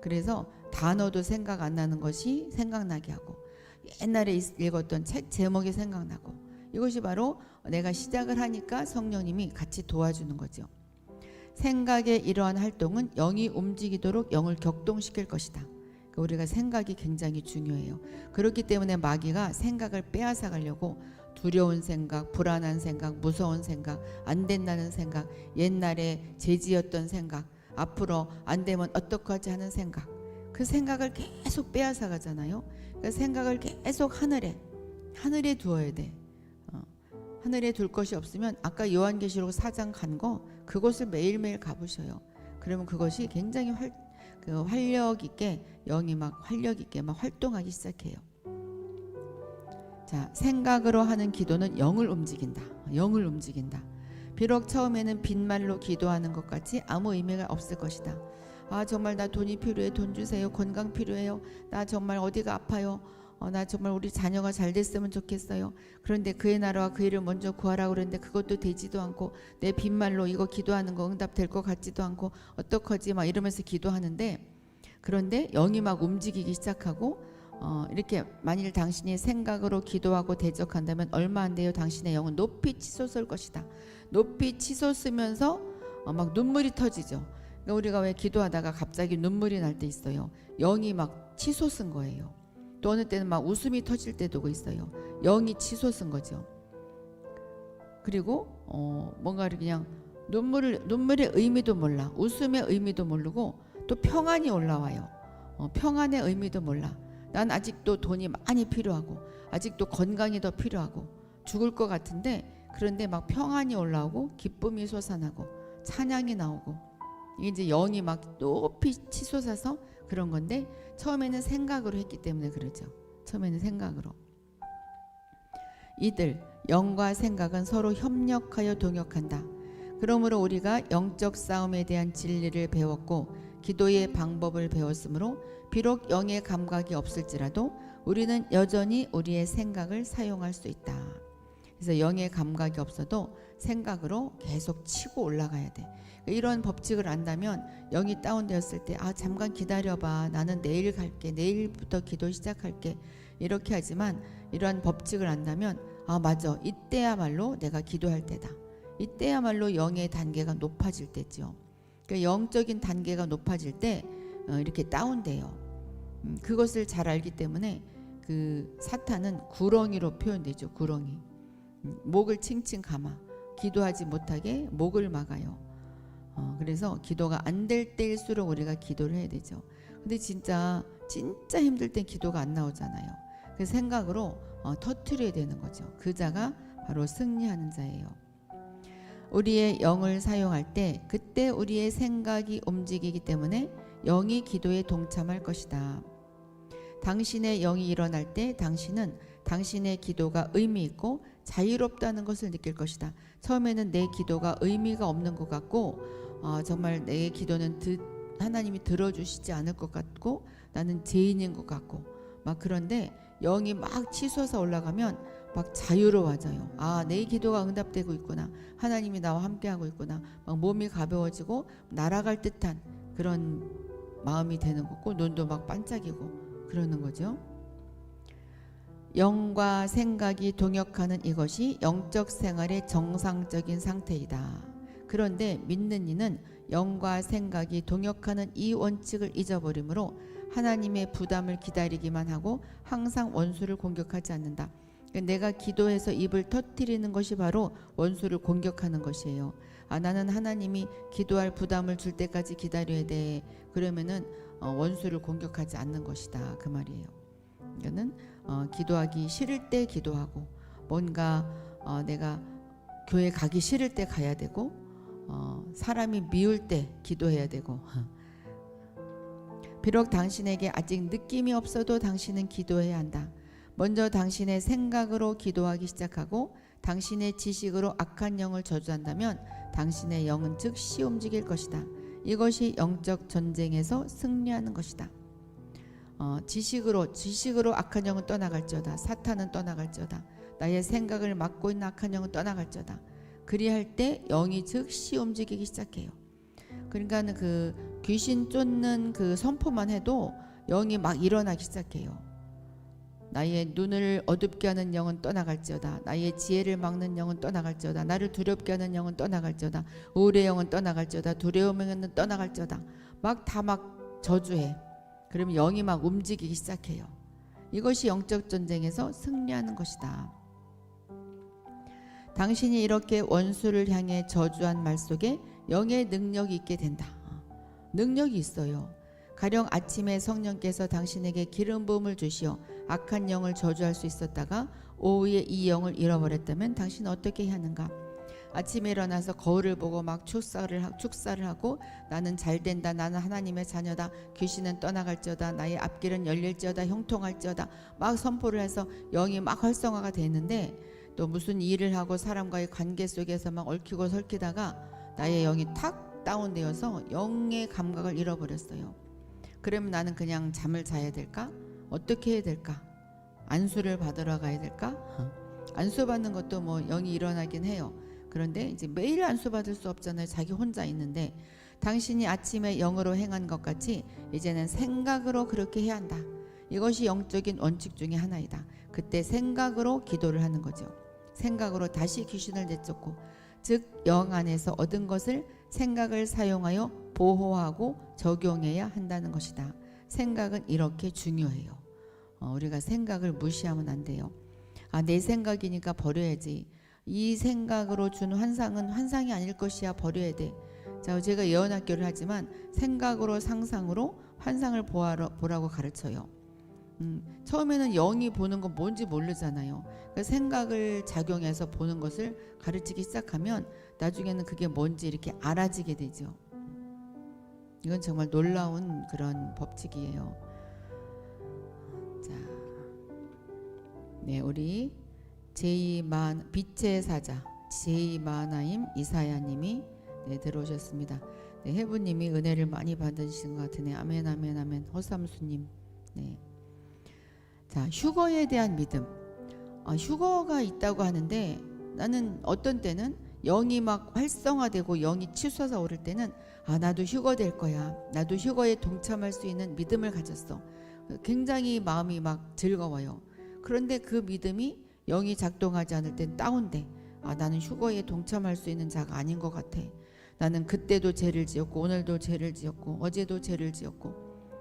그래서 단어도 생각 안 나는 것이 생각나게 하고 옛날에 읽었던 책 제목이 생각나고 이것이 바로 내가 시작을 하니까 성령님이 같이 도와주는 거죠. 생각의 이러한 활동은 영이 움직이도록 영을 격동시킬 것이다. 그러니까 우리가 생각이 굉장히 중요해요. 그렇기 때문에 마귀가 생각을 빼앗아 가려고 두려운 생각, 불안한 생각, 무서운 생각, 안 된다는 생각, 옛날에 죄지었던 생각, 앞으로 안 되면 어떡하지 하는 생각, 그 생각을 계속 빼앗아 가잖아요. 그 생각을 계속 하늘에 두어야 돼. 하늘에 둘 것이 없으면 아까 요한계시록 4장 간 거 그곳을 매일매일 가보셔요. 그러면 그것이 굉장히 활력 있게 영이 막 활력 있게 막 활동하기 시작해요. 자, 생각으로 하는 기도는 영을 움직인다. 영을 움직인다. 비록 처음에는 빈말로 기도하는 것 같이 아무 의미가 없을 것이다. 아, 정말 나 돈이 필요해. 돈 주세요. 건강 필요해요. 나 정말 어디가 아파요. 나 정말 우리 자녀가 잘 됐으면 좋겠어요. 그런데 그의 나라와 그 일을 먼저 구하라고 그랬는데 그것도 되지도 않고, 내 빈말로 이거 기도하는 거 응답될 것 같지도 않고 어떡하지 막 이러면서 기도하는데, 그런데 영이 막 움직이기 시작하고 이렇게 만일 당신이 생각으로 기도하고 대적한다면 얼마 안 돼요. 당신의 영은 높이 치솟을 것이다. 높이 치솟으면서 막 눈물이 터지죠. 그러니까 우리가 왜 기도하다가 갑자기 눈물이 날 때 있어요. 영이 막 치솟은 거예요. 또 어느 때는 막 웃음이 터질 때도 있어요. 영이 치솟은 거죠. 그리고 뭔가 그냥 눈물의 의미도 몰라. 웃음의 의미도 모르고 또 평안이 올라와요. 평안의 의미도 몰라. 난 아직도 돈이 많이 필요하고 아직도 건강이 더 필요하고 죽을 것 같은데, 그런데 막 평안이 올라오고 기쁨이 솟아나고 찬양이 나오고, 이게 이제 영이 막 높이 치솟아서 그런 건데, 처음에는 생각으로 했기 때문에 그러죠. 처음에는 생각으로. 이들 영과 생각은 서로 협력하여 동역한다. 그러므로 우리가 영적 싸움에 대한 진리를 배웠고 기도의 방법을 배웠으므로 비록 영의 감각이 없을지라도 우리는 여전히 우리의 생각을 사용할 수 있다. 그래서 영의 감각이 없어도 생각으로 계속 치고 올라가야 돼. 이런 법칙을 안다면 영이 다운되었을 때 잠깐 기다려봐. 나는 내일 갈게. 내일부터 기도 시작할게. 이렇게 하지만 이러한 법칙을 안다면 맞아. 이때야말로 내가 기도할 때다. 이때야말로 영의 단계가 높아질 때죠. 그러니까 영적인 단계가 높아질 때 이렇게 다운돼요. 그것을 잘 알기 때문에 그 사탄은 구렁이로 표현되죠. 구렁이. 목을 칭칭 감아 기도하지 못하게 목을 막아요. 그래서 기도가 안 될 때일수록 우리가 기도를 해야 되죠. 근데 진짜 힘들 땐 기도가 안 나오잖아요. 그 생각으로 터트려야 되는 거죠. 그 자가 바로 승리하는 자예요. 우리의 영을 사용할 때 그때 우리의 생각이 움직이기 때문에 영이 기도에 동참할 것이다. 당신의 영이 일어날 때 당신은 당신의 기도가 의미 있고 자유롭다는 것을 느낄 것이다. 처음에는 내 기도가 의미가 없는 것 같고 정말 내 기도는 하나님이 들어주시지 않을 것 같고 나는 죄인인 것 같고 막, 그런데 영이 막 치솟아 올라가면 막 자유로워져요. 내 기도가 응답되고 있구나. 하나님이 나와 함께하고 있구나. 막 몸이 가벼워지고 날아갈 듯한 그런 마음이 되는 거고 눈도 막 반짝이고 그러는 거죠. 영과 생각이 동역하는 이것이 영적 생활의 정상적인 상태이다. 그런데 믿는 이는 영과 생각이 동역하는 이 원칙을 잊어버리므로 하나님의 부담을 기다리기만 하고 항상 원수를 공격하지 않는다. 내가 기도해서 입을 터뜨리는 것이 바로 원수를 공격하는 것이에요. 나는 하나님이 기도할 부담을 줄 때까지 기다려야 돼. 그러면은 원수를 공격하지 않는 것이다. 그 말이에요. 이거는 기도하기 싫을 때 기도하고 뭔가 내가 교회 가기 싫을 때 가야 되고 사람이 미울 때 기도해야 되고 비록 당신에게 아직 느낌이 없어도 당신은 기도해야 한다. 먼저 당신의 생각으로 기도하기 시작하고 당신의 지식으로 악한 영을 저주한다면 당신의 영은 즉시 움직일 것이다. 이것이 영적 전쟁에서 승리하는 것이다. 지식으로 악한 영은 떠나갈지어다. 사탄은 떠나갈지어다. 나의 생각을 막고 있는 악한 영은 떠나갈지어다. 그리할 때 영이 즉시 움직이기 시작해요. 그러니까 그 귀신 쫓는 그 선포만 해도 영이 막 일어나기 시작해요. 나의 눈을 어둡게 하는 영은 떠나갈지어다. 나의 지혜를 막는 영은 떠나갈지어다. 나를 두렵게 하는 영은 떠나갈지어다. 우울의 영은 떠나갈지어다. 두려움의 영은 떠나갈지어다. 막 다 막 저주해. 그러면 영이 막 움직이기 시작해요. 이것이 영적 전쟁에서 승리하는 것이다. 당신이 이렇게 원수를 향해 저주한 말 속에 영의 능력이 있게 된다. 능력이 있어요. 가령 아침에 성령께서 당신에게 기름 부음을 주시어 악한 영을 저주할 수 있었다가 오후에 이 영을 잃어버렸다면 당신은 어떻게 해야 하는가? 아침에 일어나서 거울을 보고 막 축사를 하고 나는 잘된다. 나는 하나님의 자녀다. 귀신은 떠나갈지어다. 나의 앞길은 열릴지어다. 형통할지어다. 막 선포를 해서 영이 막 활성화가 되는데 또 무슨 일을 하고 사람과의 관계 속에서 막 얽히고 설키다가 나의 영이 탁 다운되어서 영의 감각을 잃어버렸어요. 그러면 나는 그냥 잠을 자야 될까? 어떻게 해야 될까? 안수를 받으러 가야 될까? 안수 받는 것도 뭐 영이 일어나긴 해요. 그런데 이제 매일 안수 받을 수 없잖아요. 자기 혼자 있는데 당신이 아침에 영으로 행한 것 같이 이제는 생각으로 그렇게 해야 한다. 이것이 영적인 원칙 중에 하나이다. 그때 생각으로 기도를 하는 거죠. 생각으로 다시 귀신을 내쫓고, 즉 영 안에서 얻은 것을 생각을 사용하여 보호하고 적용해야 한다는 것이다. 생각은 이렇게 중요해요. 우리가 생각을 무시하면 안 돼요. 내 생각이니까 버려야지. 이 생각으로 준 환상은 환상이 아닐 것이야. 버려야 돼. 자, 제가 예언학교를 하지만 생각으로 상상으로 환상을 보라고 가르쳐요. 처음에는 영이 보는 건 뭔지 모르잖아요. 그러니까 생각을 작용해서 보는 것을 가르치기 시작하면 나중에는 그게 뭔지 이렇게 알아지게 되죠. 이건 정말 놀라운 그런 법칙이에요. 자, 네, 우리 빛의 사자 제이마나임 이사야님이 들어오셨습니다. 네, 해부님이 은혜를 많이 받으신 것 같으네. 아멘 아멘 아멘. 허삼수님. 네. 자, 휴거에 대한 믿음. 휴거가 있다고 하는데 나는 어떤 때는 영이 막 활성화되고 영이 치솟아 오를 때는 나도 휴거 될 거야. 나도 휴거에 동참할 수 있는 믿음을 가졌어. 굉장히 마음이 막 즐거워요. 그런데 그 믿음이 영이 작동하지 않을 땐 다운돼. 나는 휴거에 동참할 수 있는 자가 아닌 것 같아. 나는 그때도 죄를 지었고 오늘도 죄를 지었고 어제도 죄를 지었고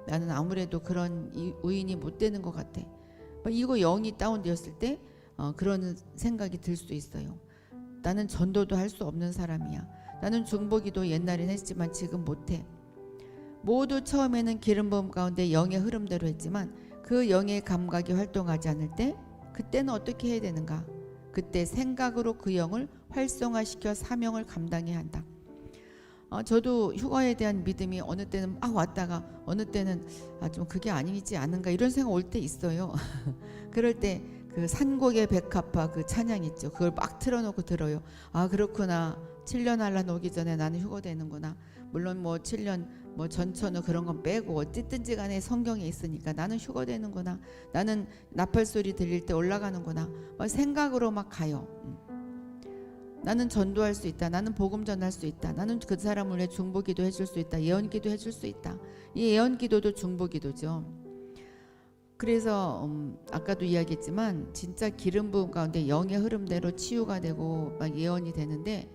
나는 아무래도 그런 의인이 못 되는 것 같아. 이거 영이 다운되었을 때 그런 생각이 들 수 있어요. 나는 전도도 할 수 없는 사람이야. 나는 중보기도 옛날엔 했지만 지금 못해. 모두 처음에는 기름 부음 가운데 영의 흐름대로 했지만 그 영의 감각이 활동하지 않을 때 그때는 어떻게 해야 되는가? 그때 생각으로 그 영을 활성화시켜 사명을 감당해야 한다. 저도 휴거에 대한 믿음이 어느 때는 막 왔다가 어느 때는 좀 그게 아니지 않은가 이런 생각 올 때 있어요. 그럴 때 그 산곡의 백합화 그 찬양 있죠. 그걸 막 틀어놓고 들어요. 그렇구나. 7년 한란 오기 전에 나는 휴거되는구나. 물론 뭐 7년 뭐 전천후 그런 건 빼고 어쨌든지 간에 성경에 있으니까 나는 휴거되는구나. 나는 나팔 소리 들릴 때 올라가는구나. 생각으로 막 가요. 나는 전도할 수 있다. 나는 복음 전할 수 있다. 나는 그 사람을 위해 중보기도 해줄 수 있다. 예언기도 해줄 수 있다. 이 예언기도도 중보기도죠. 그래서 아까도 이야기했지만 진짜 기름 부음 가운데 영의 흐름대로 치유가 되고 막 예언이 되는데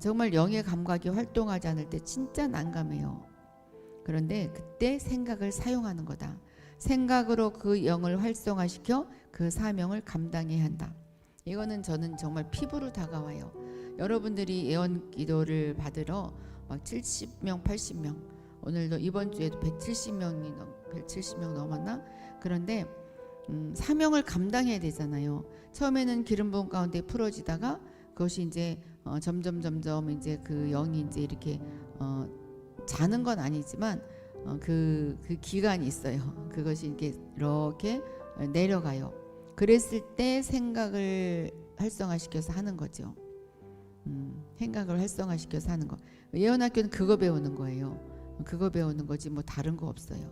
정말 영의 감각이 활동하지 않을 때 진짜 난감해요. 그런데 그때 생각을 사용하는 거다. 생각으로 그 영을 활성화시켜 그 사명을 감당해야 한다. 이거는 저는 정말 피부로 다가와요. 여러분들이 예언 기도를 받으러 막 70명, 80명, 오늘도 이번 주에도 170명 넘었나? 그런데 사명을 감당해야 되잖아요. 처음에는 기름 부음 가운데 풀어지다가 그것이 이제 점점 이제 그 영이 이제 이렇게 자는 건 아니지만 그 기간이 있어요. 그것이 이렇게 내려가요. 그랬을 때 생각을 활성화시켜서 하는 거죠. 생각을 활성화시켜서 하는 거. 예언학교는 그거 배우는 거예요. 그거 배우는 거지 뭐 다른 거 없어요.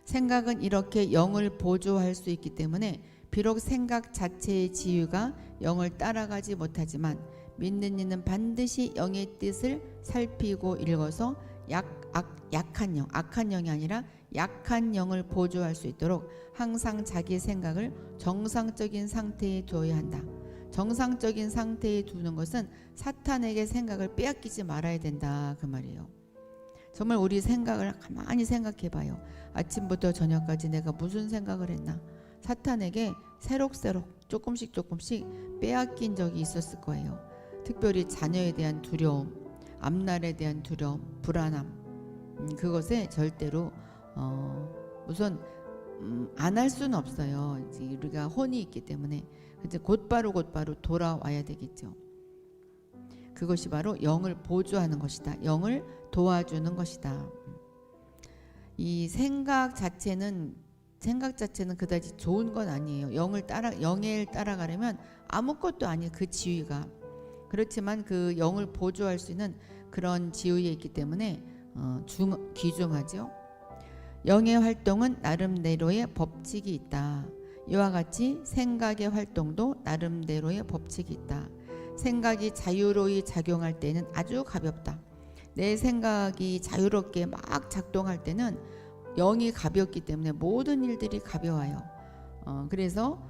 생각은 이렇게 영을 보조할 수 있기 때문에 비록 생각 자체의 지유가 영을 따라가지 못하지만 믿는 이는 반드시 영의 뜻을 살피고 읽어서 악한 영이 아니라 약한 영을 보조할 수 있도록 항상 자기 생각을 정상적인 상태에 두어야 한다. 정상적인 상태에 두는 것은 사탄에게 생각을 빼앗기지 말아야 된다, 그 말이에요. 정말 우리 생각을 가만히 생각해 봐요. 아침부터 저녁까지 내가 무슨 생각을 했나. 사탄에게 새록새록 조금씩 빼앗긴 적이 있었을 거예요. 특별히 자녀에 대한 두려움, 앞날에 대한 두려움, 불안함, 그것에 절대로 우선 안 할 수는 없어요. 이제 우리가 혼이 있기 때문에 이제 곧바로 돌아와야 되겠죠. 그것이 바로 영을 보조하는 것이다. 영을 도와주는 것이다. 이 생각 자체는 그다지 좋은 건 아니에요. 영을 따라가려면 아무것도 아니에요. 그 지위가. 그렇지만 그 영을 보조할 수 있는 그런 지위에 있기 때문에 귀중하죠. 영의 활동은 나름대로의 법칙이 있다. 이와 같이 생각의 활동도 나름대로의 법칙이 있다. 생각이 자유로이 작용할 때는 아주 가볍다. 내 생각이 자유롭게 막 작동할 때는 영이 가볍기 때문에 모든 일들이 가벼워요. 그래서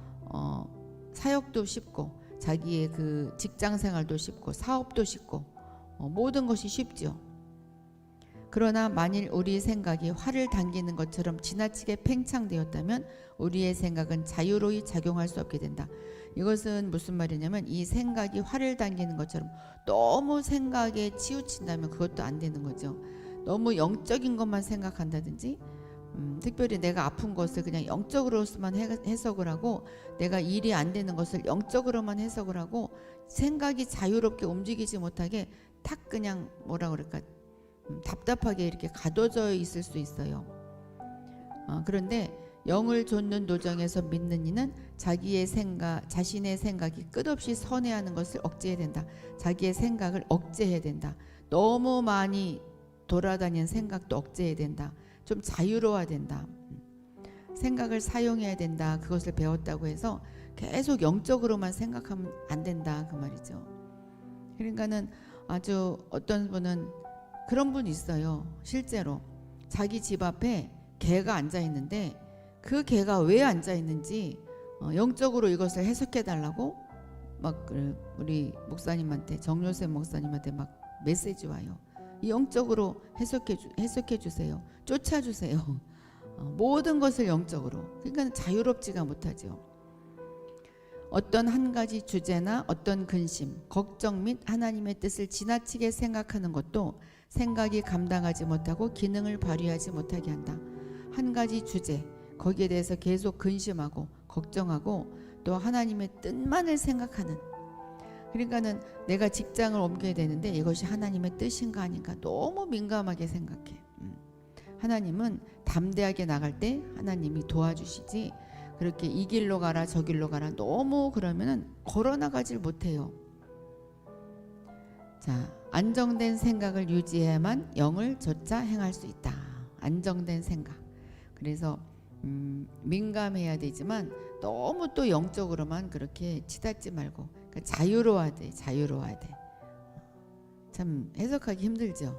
사역도 쉽고 자기의 그 직장 생활도 쉽고 사업도 쉽고 모든 것이 쉽죠. 그러나 만일 우리 생각이 활을 당기는 것처럼 지나치게 팽창되었다면 우리의 생각은 자유로이 작용할 수 없게 된다. 이것은 무슨 말이냐면 이 생각이 활을 당기는 것처럼 너무 생각에 치우친다면 그것도 안 되는 거죠. 너무 영적인 것만 생각한다든지 특별히 내가 아픈 것을 그냥 영적으로만 해석을 하고 내가 일이 안 되는 것을 영적으로만 해석을 하고 생각이 자유롭게 움직이지 못하게 탁 그냥 뭐라 그럴까 답답하게 이렇게 가둬져 있을 수 있어요. 그런데 영을 좇는 도정에서 믿는 이는 자신의 생각이 끝없이 선회하는 것을 억제해야 된다. 자기의 생각을 억제해야 된다. 너무 많이 돌아다니는 생각도 억제해야 된다. 좀 자유로워야 된다. 생각을 사용해야 된다. 그것을 배웠다고 해서 계속 영적으로만 생각하면 안 된다. 그 말이죠. 그러니까는 아주 어떤 분은 그런 분 있어요. 실제로 자기 집 앞에 개가 앉아 있는데 그 개가 왜 앉아 있는지 영적으로 이것을 해석해 달라고 막 우리 목사님한테 정요셉 목사님한테 막 메시지 와요. 영적으로 해석해 주세요. 쫓아주세요. 모든 것을 영적으로. 그러니까 자유롭지가 못하죠. 어떤 한 가지 주제나 어떤 근심, 걱정 및 하나님의 뜻을 지나치게 생각하는 것도 생각이 감당하지 못하고 기능을 발휘하지 못하게 한다. 한 가지 주제, 거기에 대해서 계속 근심하고 걱정하고 또 하나님의 뜻만을 생각하는. 그러니까는 내가 직장을 옮겨야 되는데 이것이 하나님의 뜻인가 아닌가 너무 민감하게 생각해. 하나님은 담대하게 나갈 때 하나님이 도와주시지 그렇게 이 길로 가라 저 길로 가라 너무 그러면은 걸어나가질 못해요. 자, 안정된 생각을 유지해야만 영을 좇아 행할 수 있다. 안정된 생각. 그래서 민감해야 되지만 너무 또 영적으로만 그렇게 치닫지 말고 그러니까 자유로워야 돼. 참 해석하기 힘들죠.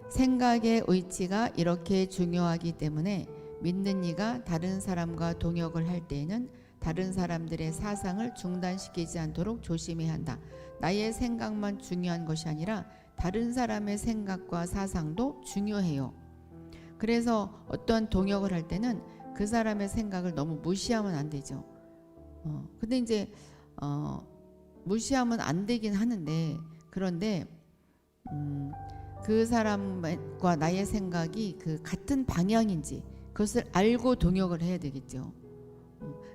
생각의 의치가 이렇게 중요하기 때문에 믿는 이가 다른 사람과 동역을 할 때에는 다른 사람들의 사상을 중단시키지 않도록 조심해야 한다. 나의 생각만 중요한 것이 아니라 다른 사람의 생각과 사상도 중요해요. 그래서 어떤 동역을 할 때는 그 사람의 생각을 너무 무시하면 안 되죠. 근데 이제 무시하면 안 되긴 하는데 그런데 그 사람과 나의 생각이 그 같은 방향인지 그것을 알고 동역을 해야 되겠죠.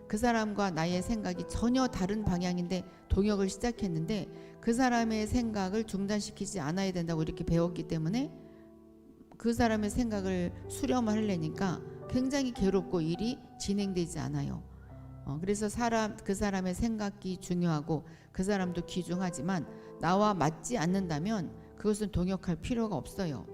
그 사람과 나의 생각이 전혀 다른 방향인데 동역을 시작했는데 그 사람의 생각을 중단시키지 않아야 된다고 이렇게 배웠기 때문에 그 사람의 생각을 수렴하려니까 굉장히 괴롭고 일이 진행되지 않아요. 그래서 그 사람의 생각이 중요하고 그 사람도 귀중하지만 나와 맞지 않는다면 그것은 동역할 필요가 없어요.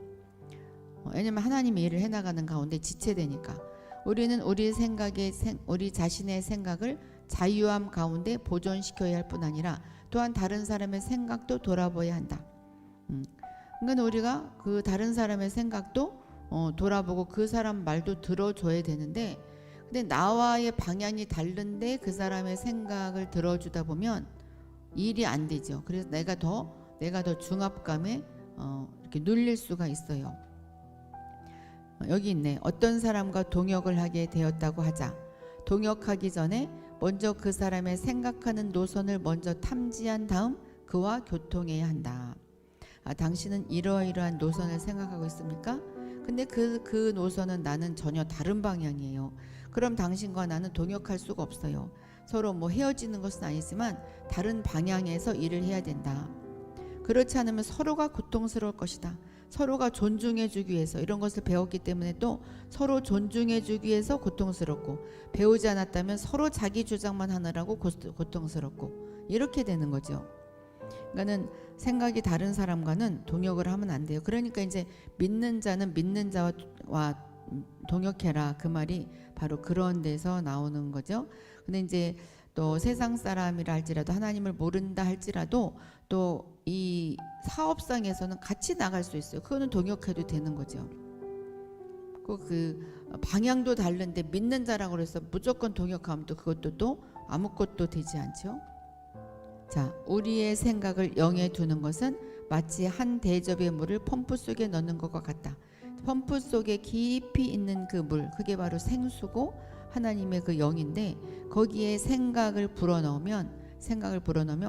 왜냐면 하나님이 일을 해나가는 가운데 지체되니까. 우리는 우리 자신의 생각을 자유함 가운데 보존시켜야 할 뿐 아니라 또한 다른 사람의 생각도 돌아봐야 한다. 그러니까 우리가 그 다른 사람의 생각도 돌아보고 그 사람 말도 들어줘야 되는데, 근데 나와의 방향이 다른데 그 사람의 생각을 들어주다 보면 일이 안 되죠. 그래서 내가 더 중압감에 이렇게 눌릴 수가 있어요. 여기 있네. 어떤 사람과 동역을 하게 되었다고 하자. 동역하기 전에 먼저 그 사람의 생각하는 노선을 먼저 탐지한 다음 그와 교통해야 한다. 당신은 이러이러한 노선을 생각하고 있습니까? 근데 그 노선은 나는 전혀 다른 방향이에요. 그럼 당신과 나는 동역할 수가 없어요. 서로 뭐 헤어지는 것은 아니지만 다른 방향에서 일을 해야 된다. 그렇지 않으면 서로가 고통스러울 것이다. 서로가 존중해주기 위해서 이런 것을 배웠기 때문에 또 서로 존중해주기 위해서 고통스럽고, 배우지 않았다면 서로 자기 주장만 하느라고 고통스럽고, 이렇게 되는 거죠. 그러니까는 생각이 다른 사람과는 동역을 하면 안 돼요. 그러니까 이제 믿는 자는 믿는 자와 동역해라, 그 말이 바로 그런 데서 나오는 거죠. 근데 이제 또 세상 사람이라 할지라도, 하나님을 모른다 할지라도 또 이 사업상에서는 같이 나갈 수 있어요. 그거는 동역해도 되는 거죠. 그 방향도 다른데 믿는 자라고 그래서 무조건 동역하면 또 그것도 또 아무것도 되지 않죠. 자, 우리의 생각을 영에 두는 것은 마치 한 대접의 물을 펌프 속에 넣는 것과 같다. 펌프 속에 깊이 있는 그 물, 그게 바로 생수고 하나님의 그 영인데, 거기에 생각을 불어넣으면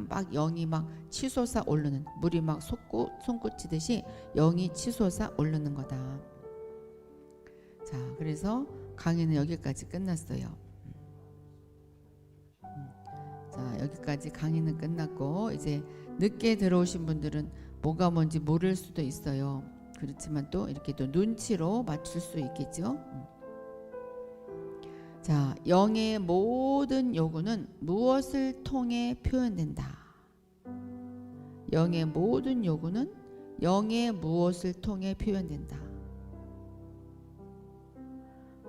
막 영이 막 치솟아 오르는, 물이 막 솟구치듯이 영이 치솟아 오르는 거다. 자, 그래서 강의는 여기까지 끝났어요. 자, 여기까지 강의는 끝났고, 이제 늦게 들어오신 분들은 뭐가 뭔지 모를 수도 있어요. 그렇지만 또 이렇게 또 눈치로 맞출 수 있겠죠. 자, 영의 모든 요구는 무엇을 통해 표현된다. 영의 모든 요구는 영의 무엇을 통해 표현된다.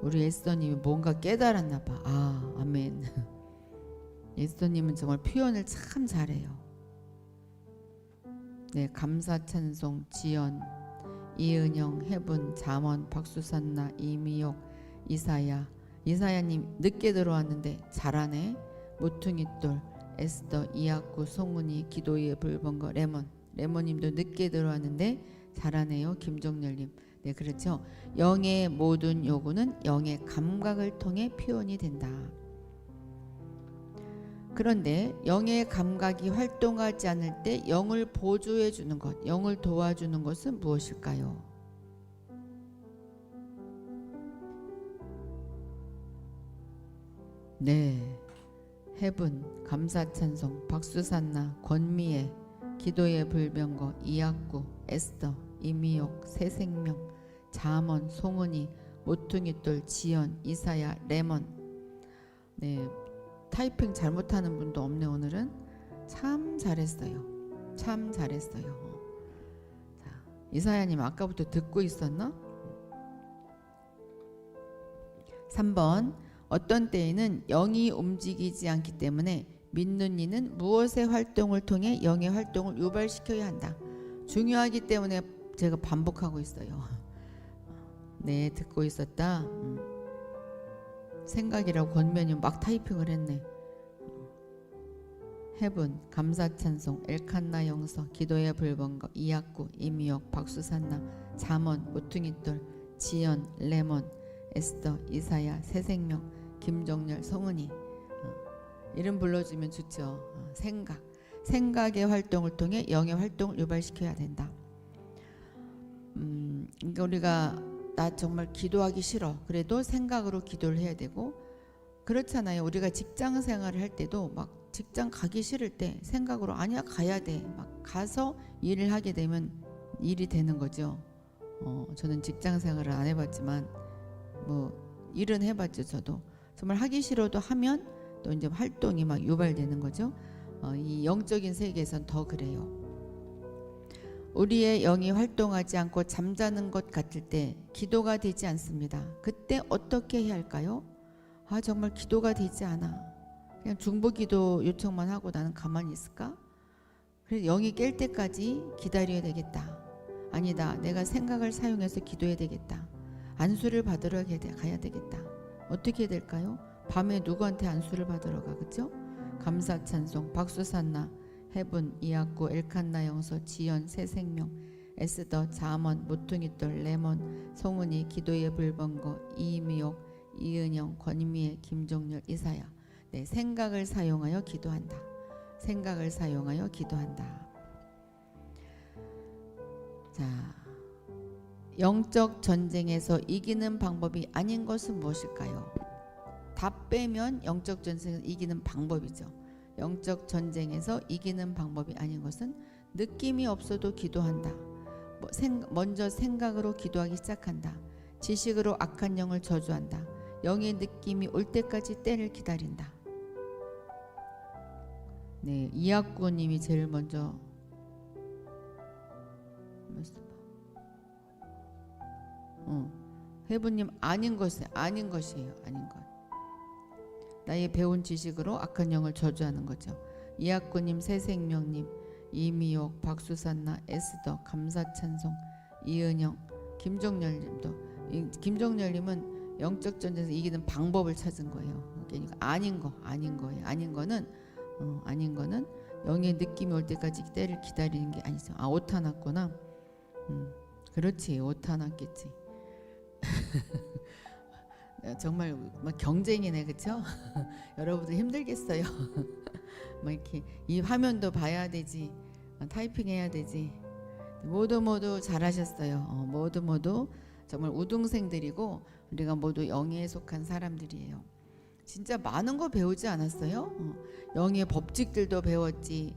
우리 에스더님이 뭔가 깨달았나 봐. 아멘. 에스더님은 정말 표현을 참 잘해요. 네, 감사 찬송, 지연, 이은영, 해분, 잠원, 박수산나, 이미옥, 이사야님 늦게 들어왔는데 잘하네. 모퉁이돌, 에스더, 이학구, 송은이, 기도의 불번거, 레몬님도 늦게 들어왔는데 잘하네요. 김종렬님. 네, 그렇죠. 영의 모든 요구는 영의 감각을 통해 표현이 된다. 그런데 영의 감각이 활동하지 않을 때 영을 보조해 주는 것, 영을 도와주는 것은 무엇일까요? 네, 해분, 감사찬송, 박수산나, 권미애, 기도의 불병거, 이학구, 에스더, 이미옥, 새생명, 잠원, 송은이, 모퉁이돌, 지연, 이사야, 레몬. 네, 타이핑 잘못하는 분도 없네. 오늘은 참 잘했어요. 참 잘했어요. 자, 이사야님 아까부터 듣고 있었나? 3번, 어떤 때에는 영이 움직이지 않기 때문에 믿는 이는 무엇의 활동을 통해 영의 활동을 유발시켜야 한다. 중요하기 때문에 제가 반복하고 있어요. 네, 듣고 있었다. 생각이라고 권면이 막 타이핑을 했네. 해분, 감사찬송, 엘칸나 영서, 기도의 불번거, 이학구, 이미옥, 박수산나, 잠원, 모퉁이돌, 지연, 레몬, 에스더, 이사야, 새생명, 김종렬, 송은이. 이름 불러주면 좋죠. 생각의 활동을 통해 영의 활동을 유발시켜야 된다. 그러니까 우리가 나 정말 기도하기 싫어. 그래도 생각으로 기도를 해야 되고, 그렇잖아요. 우리가 직장 생활을 할 때도 막 직장 가기 싫을 때 생각으로 아니야 가야 돼. 막 가서 일을 하게 되면 일이 되는 거죠. 저는 직장 생활을 안 해봤지만 뭐 일은 해봤죠. 저도 정말 하기 싫어도 하면 또 이제 활동이 막 유발되는 거죠. 이 영적인 세계에선 더 그래요. 우리의 영이 활동하지 않고 잠자는 것 같을 때 기도가 되지 않습니다. 그때 어떻게 해야 할까요? 정말 기도가 되지 않아. 그냥 중보기도 요청만 하고 나는 가만히 있을까? 그래서 영이 깰 때까지 기다려야 되겠다. 아니다, 내가 생각을 사용해서 기도해야 되겠다. 안수를 받으러 가야 되겠다. 어떻게 해야 될까요? 밤에 누구한테 안수를 받으러 가? 그죠? 감사 찬송, 박수산나, 해분, 이학구, 엘칸나 영서, 지연, 새생명, 에스더, 자먼, 모퉁이돌, 레몬, 송은이, 기도의 불번거, 이미옥, 이은영, 권미애, 김종렬, 이사야. 네, 생각을 사용하여 기도한다. 생각을 사용하여 기도한다. 자, 영적 전쟁에서 이기는 방법이 아닌 것은 무엇일까요? 다 빼면 영적 전쟁에서 이기는 방법이죠. 영적 전쟁에서 이기는 방법이 아닌 것은 느낌이 없어도 기도한다. 먼저 생각으로 기도하기 시작한다. 지식으로 악한 영을 저주한다. 영의 느낌이 올 때까지 때를 기다린다. 네, 이학구님이 제일 먼저 해부님 아닌 것이에요. 아닌 것이에요. 아닌 것. 나의 배운 지식으로 악한 영을 저주하는 거죠. 이학구님, 새생명님, 이미옥, 박수산나, 에스더, 감사찬송, 이은영, 김종렬님도. 김종렬님은 영적 전쟁에서 이기는 방법을 찾은 거예요. 그러니까 아닌 거예요. 아닌 거는 영의 느낌이 올 때까지 때를 기다리는 게 아니죠. 아, 오타 났구나. 그렇지, 오타 났겠지. 정말 막 경쟁이네, 그렇죠? 여러분들 힘들겠어요. 막 이렇게 이 화면도 봐야 되지, 타이핑해야 되지. 모두 잘하셨어요. 모두 정말 우등생들이고 우리가 모두 영에 속한 사람들이에요. 진짜 많은 거 배우지 않았어요? 영의 법칙들도 배웠지.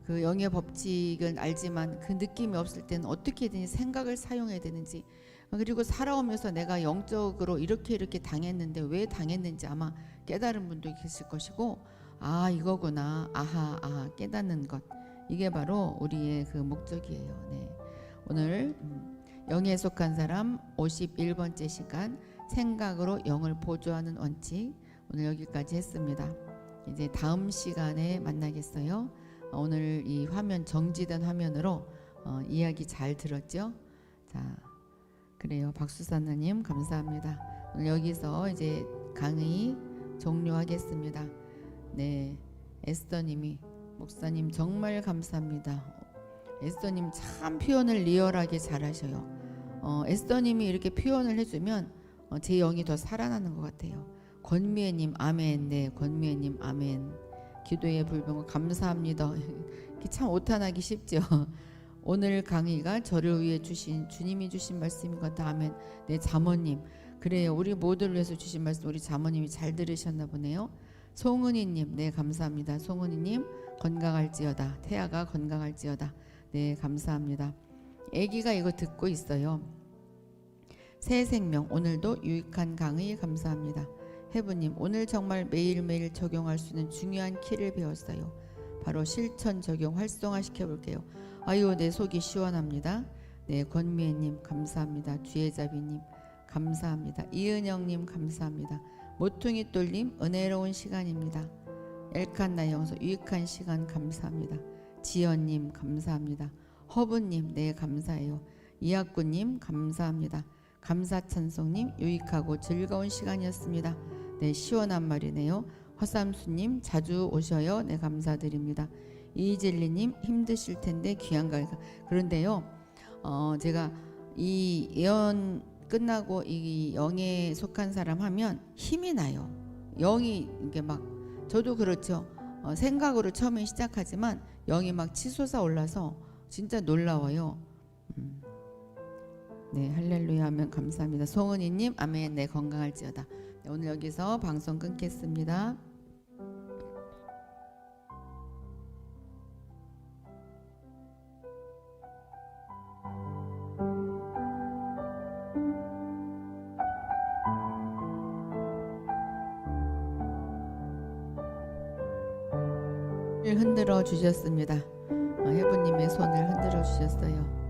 그 영의 법칙은 알지만 그 느낌이 없을 때는 어떻게든 생각을 사용해야 되는지, 그리고 살아오면서 내가 영적으로 이렇게 당했는데 왜 당했는지 아마 깨달은 분도 계실 것이고, 아, 이거구나, 아하 깨닫는 것, 이게 바로 우리의 그 목적이에요. 네. 오늘 영에 속한 사람 51번째 시간, 생각으로 영을 보조하는 원칙, 오늘 여기까지 했습니다. 이제 다음 시간에 만나겠어요. 오늘 이 화면, 정지된 화면으로 이야기 잘 들었죠? 자, 그래요. 박수산나님 감사합니다. 오늘 여기서 이제 강의 종료하겠습니다. 네, 에스더님이, 목사님 정말 감사합니다. 에스더님 참 표현을 리얼하게 잘하셔요. 에스더님이 이렇게 표현을 해주면 제 영이 더 살아나는 것 같아요. 권미애님 아멘. 네, 권미애님 아멘. 기도의 불병 감사합니다. 참 오탄하기 쉽죠. 오늘 강의가 저를 위해 주신, 주님이 주신 말씀인 것 같아. 아멘. 네, 자모님. 그래요. 우리 모두를 위해서 주신 말씀 우리 자모님이 잘 들으셨나 보네요. 송은이님, 네, 감사합니다. 송은이님 건강할지어다. 태아가 건강할지어다. 네, 감사합니다. 아기가 이거 듣고 있어요. 새 생명, 오늘도 유익한 강의 감사합니다. 해부님, 오늘 정말 매일매일 적용할 수 있는 중요한 키를 배웠어요. 바로 실천 적용 활성화 시켜볼게요. 아유, 내 속이 시원합니다. 네, 권미애님 감사합니다. 주혜자비님 감사합니다. 이은영님 감사합니다. 모퉁이돌님 은혜로운 시간입니다. 엘칸나 영서 유익한 시간 감사합니다. 지연님 감사합니다. 허브님 네 감사해요. 이학구님 감사합니다. 감사찬송님 유익하고 즐거운 시간이었습니다. 네, 시원한 말이네요. 허삼수님 자주 오셔요. 네, 감사드립니다. 이진리님 힘드실 텐데 귀한 가. 그런데요, 제가 이 예언 끝나고 이 영에 속한 사람 하면 힘이 나요. 영이 이게 막, 저도 그렇죠. 생각으로 처음에 시작하지만 영이 막 치솟아 올라서 진짜 놀라워요. 네, 할렐루야 하면 감사합니다. 송은이님 아멘. 네, 건강할지어다. 네, 오늘 여기서 방송 끊겠습니다. 흔들어 주셨습니다. 해부님의 손을 흔들어 주셨어요.